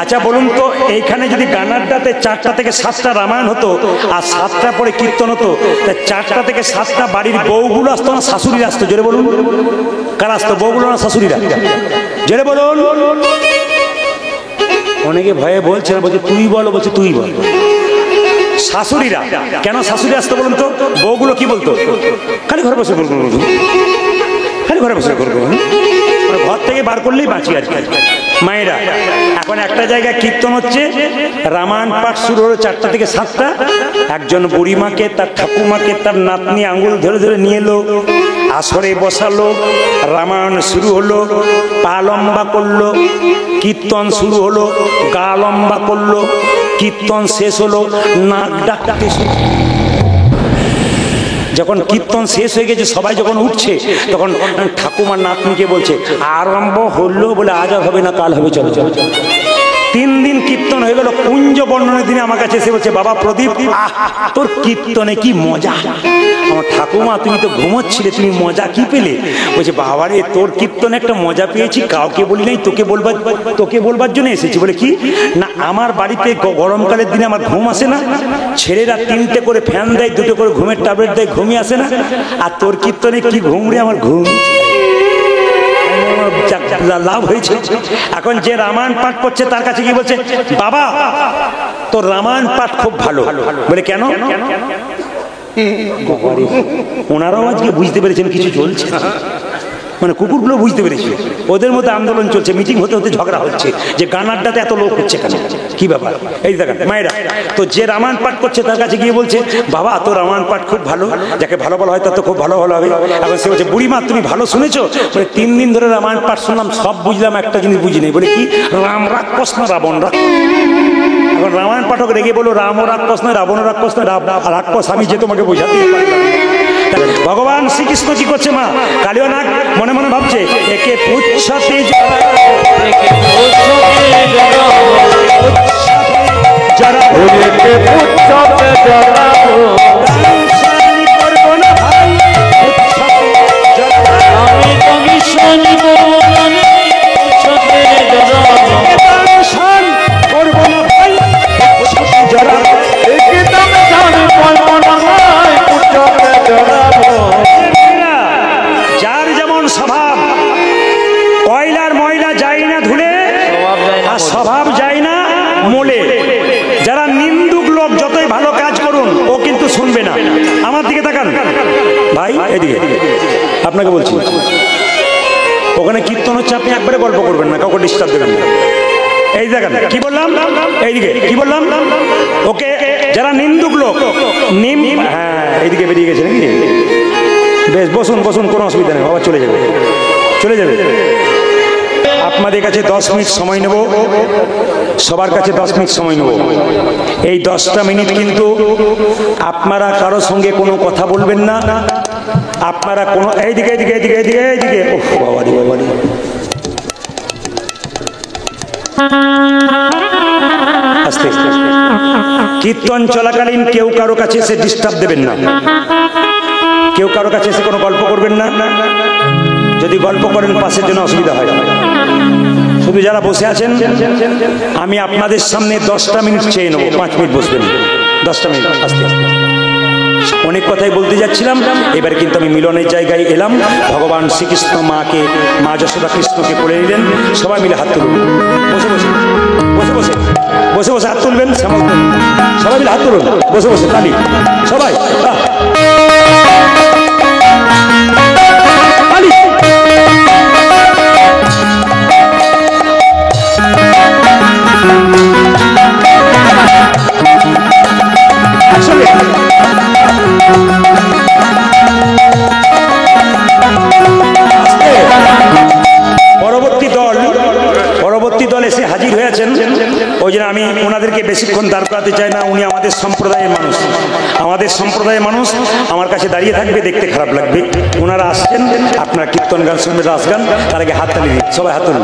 আচ্ছা বলুন তো, এইখানে যদি গানারটাতে 4টা থেকে 7টা রামায়ণ হতো, আর 7টা পরে কীর্তন হতো, তা 4টা থেকে 7টা বাড়ির বউগুলো আসতো না শাশুড়িরা আসতো? জোরে বলুন, কারা আসতো? বউগুলো না শাশুড়িরা? জোরে বলুন। অনেকে ভয়ে বলছে না, বলছে তুই বলো, বলছে তুই বল। শাশুড়িরা কেন শাশুড়ি আসতো বলুন তো? বউগুলো কি বলতো? খালি ঘরে বসে বলবো, খালি ঘরে বসে করবো, ঘর থেকে বার করলেই বাঁচি আর কি। মায়েরা, এখন একটা জায়গায় কীর্তন হচ্ছে, রামায়ণ পাঠ শুরু হলো 4টা থেকে 7টা। একজন বুড়িমাকে তার ঠাকুমাকে তার নাতনি আঙুল ধরে ধরে নিয়ে এলো, আসরে বসালো, রামায়ণ শুরু হলো, পা লম্বা করলো, কীর্তন শুরু হলো, গা লম্বা করলো, কীর্তন শেষ হলো, নাক ডাকতে শুরু। যখন কীর্তন শেষ হয়ে গেছে, সবাই যখন উঠছে, তখন ঠাকুমার নাতনিকে বলছে আরম্ভ হলো, বলে আজ আর হবে না, কাল হবে, চলো চলো চলো। 3 দিন কীর্তন হয়ে গেল। কুঞ্জ বর্ণনের দিনে আমার কাছে এসে বলছে, বাবা প্রদীপ, তোর কীর্তনে কি মজা। আমার ঠাকুমা, তুমি তো ঘুমোচ্ছিলে, তুমি মজা কি পেলে? বলছে বাবারে, তোর কীর্তনে একটা মজা পেয়েছি, কাউকে বলি নাই, তোকে বলবার জন্য এসেছি। বলে কি না, আমার বাড়িতে গরমকালের দিনে আমার ঘুম আসে না, ছেলেরা 3টে করে ফ্যান দেয়, 2টো করে ঘুমের ট্যাবলেট দেয়, ঘুমিয়ে আসে না, আর তোর কীর্তনে কি ঘুম রে, আমার ঘুম লাভ হয়েছে। এখন যে রামায়ণ পাঠ করছে তার কাছে কি বলছে, বাবা তোর রামায়ণ পাঠ খুব ভালো। বলে কেন? ওনারাও আজকে বুঝতে পেরেছেন কিছু চলছে, মানে কুকুরগুলো বুঝতে পেরেছিল, ওদের মধ্যে আন্দোলন চলছে, মিটিং হতে হতে ঝগড়া হচ্ছে যে গান আড্ডাতে এত লোক হচ্ছে কেন, কি ব্যাপার। এই দেখেন মায়েরা, তো যে রামায়ণ পাঠ করছে তার কাছে গিয়ে বলছে, বাবা তোর রামায়ণ পাঠ খুব ভালো, যাকে ভালো বলা হয় তার তো খুব ভালো ভালো হবে। এখন সে বলছে, বুড়িমা তুমি ভালো শুনেছো? বলে 3 দিন ধরে রামায়ণ পাঠ শুনলাম, সব বুঝলাম, একটা জিনিস বুঝি নেই। বলে কি? রাম রাক্ষস না রাবণ রাক্ষস? এখন রামায়ণ পাঠক রেগে বলো, রাম রাক্ষস নয়, রাবণ রাক্ষস নয়, রাক্ষস আমি যে তোমাকে বোঝাতে পারলাম। ভগবান শ্রীকৃষ্ণ কি করছে? মা কালীয় নাগ মনে মনে ভাবছে, একে পুচ্ছতে জড়াবো ওদেরকে উৎসবে জড়াবো ফাংশন করবো না ভাই উৎসবে জড়াবো আমি ফাংশন করব না উৎসবে জড়াবো ফাংশন করবো না ভাই উৎসবে জড়াবো একদম জানি পারবো না ভাই উৎসবে জড়াবো যার যেমন স্বভাব কয়লার ময়লা যায় না ধুলে আর স্বভাব যায় না মোলে যারা নিন্দুক লোক যতই ভালো কাজ করুন ও কিন্তু শুনবে না আমার দিকে তাকান ভাই এদিকে আপনাকে বলছি ওখানে কীর্তন হচ্ছে আপনি একবারে গল্প করবেন না কাউকে ডিস্টার্ব দেবেন না এই দেখেন কি বললাম এইদিকে কি বললাম ওকে যারা নিন্দুক লোক হ্যাঁ এইদিকে বেরিয়ে গেছে নাকি বেশ বসুন বসুন কোনো অসুবিধা নেই বাবা চলে যাবে চলে যাবে আপনাদের কাছে 10 মিনিট সময় নেব সবার কাছে 10 মিনিট সময় নেব এই 10টা মিনিট কিন্তু আপনারা কারো সঙ্গে কোনো কথা বলবেন না আপনারা কোনো এইদিকে এইদিকে এইদিকে এইদিকে এইদিকে ওহ বাবারি বাবারি আস্তে আস্তে কীর্তন চলাকালীন কেউ কারো কাছে এসে ডিস্টার্ব দেবেন না কেউ কারো কাছে এসে কোনো গল্প করবেন না যদি গল্প করেন পাশের জন্য অসুবিধা হয় শুধু যারা বসে আছেন আমি আপনাদের সামনে 10টা মিনিট চেয়ে নেবো 5 মিনিট বসবেন 10টা মিনিট আস্তে আস্তে অনেক কথাই বলতে যাচ্ছিলাম এবার কিন্তু আমি মিলনের জায়গায় এলাম ভগবান শ্রীকৃষ্ণ মাকে মা যশোদা কৃষ্ণকে কোলে নিলেন সবাই মিলে হাত তুলুন বসে বসে বসে বসে বসে বসে হাত তুলবেন শ্যামল সবাই মিলে হাত তুলুন বসে বসে তালি সবাই তালি একসঙ্গে পরবর্তী দল এসে হাজির হয়েছেন ওই জন্য আমি ওনাদেরকে বেশিক্ষণ দাঁড় করাতে চাই না উনি আমাদের সম্প্রদায়ের মানুষ আমার কাছে দাঁড়িয়ে থাকবে দেখতে খারাপ লাগবে ওনারা আসছেন আপনারা কীর্তন গান শুনবেন রাস গান তার আগে হাততালি দিন সবাই হাত তুলুন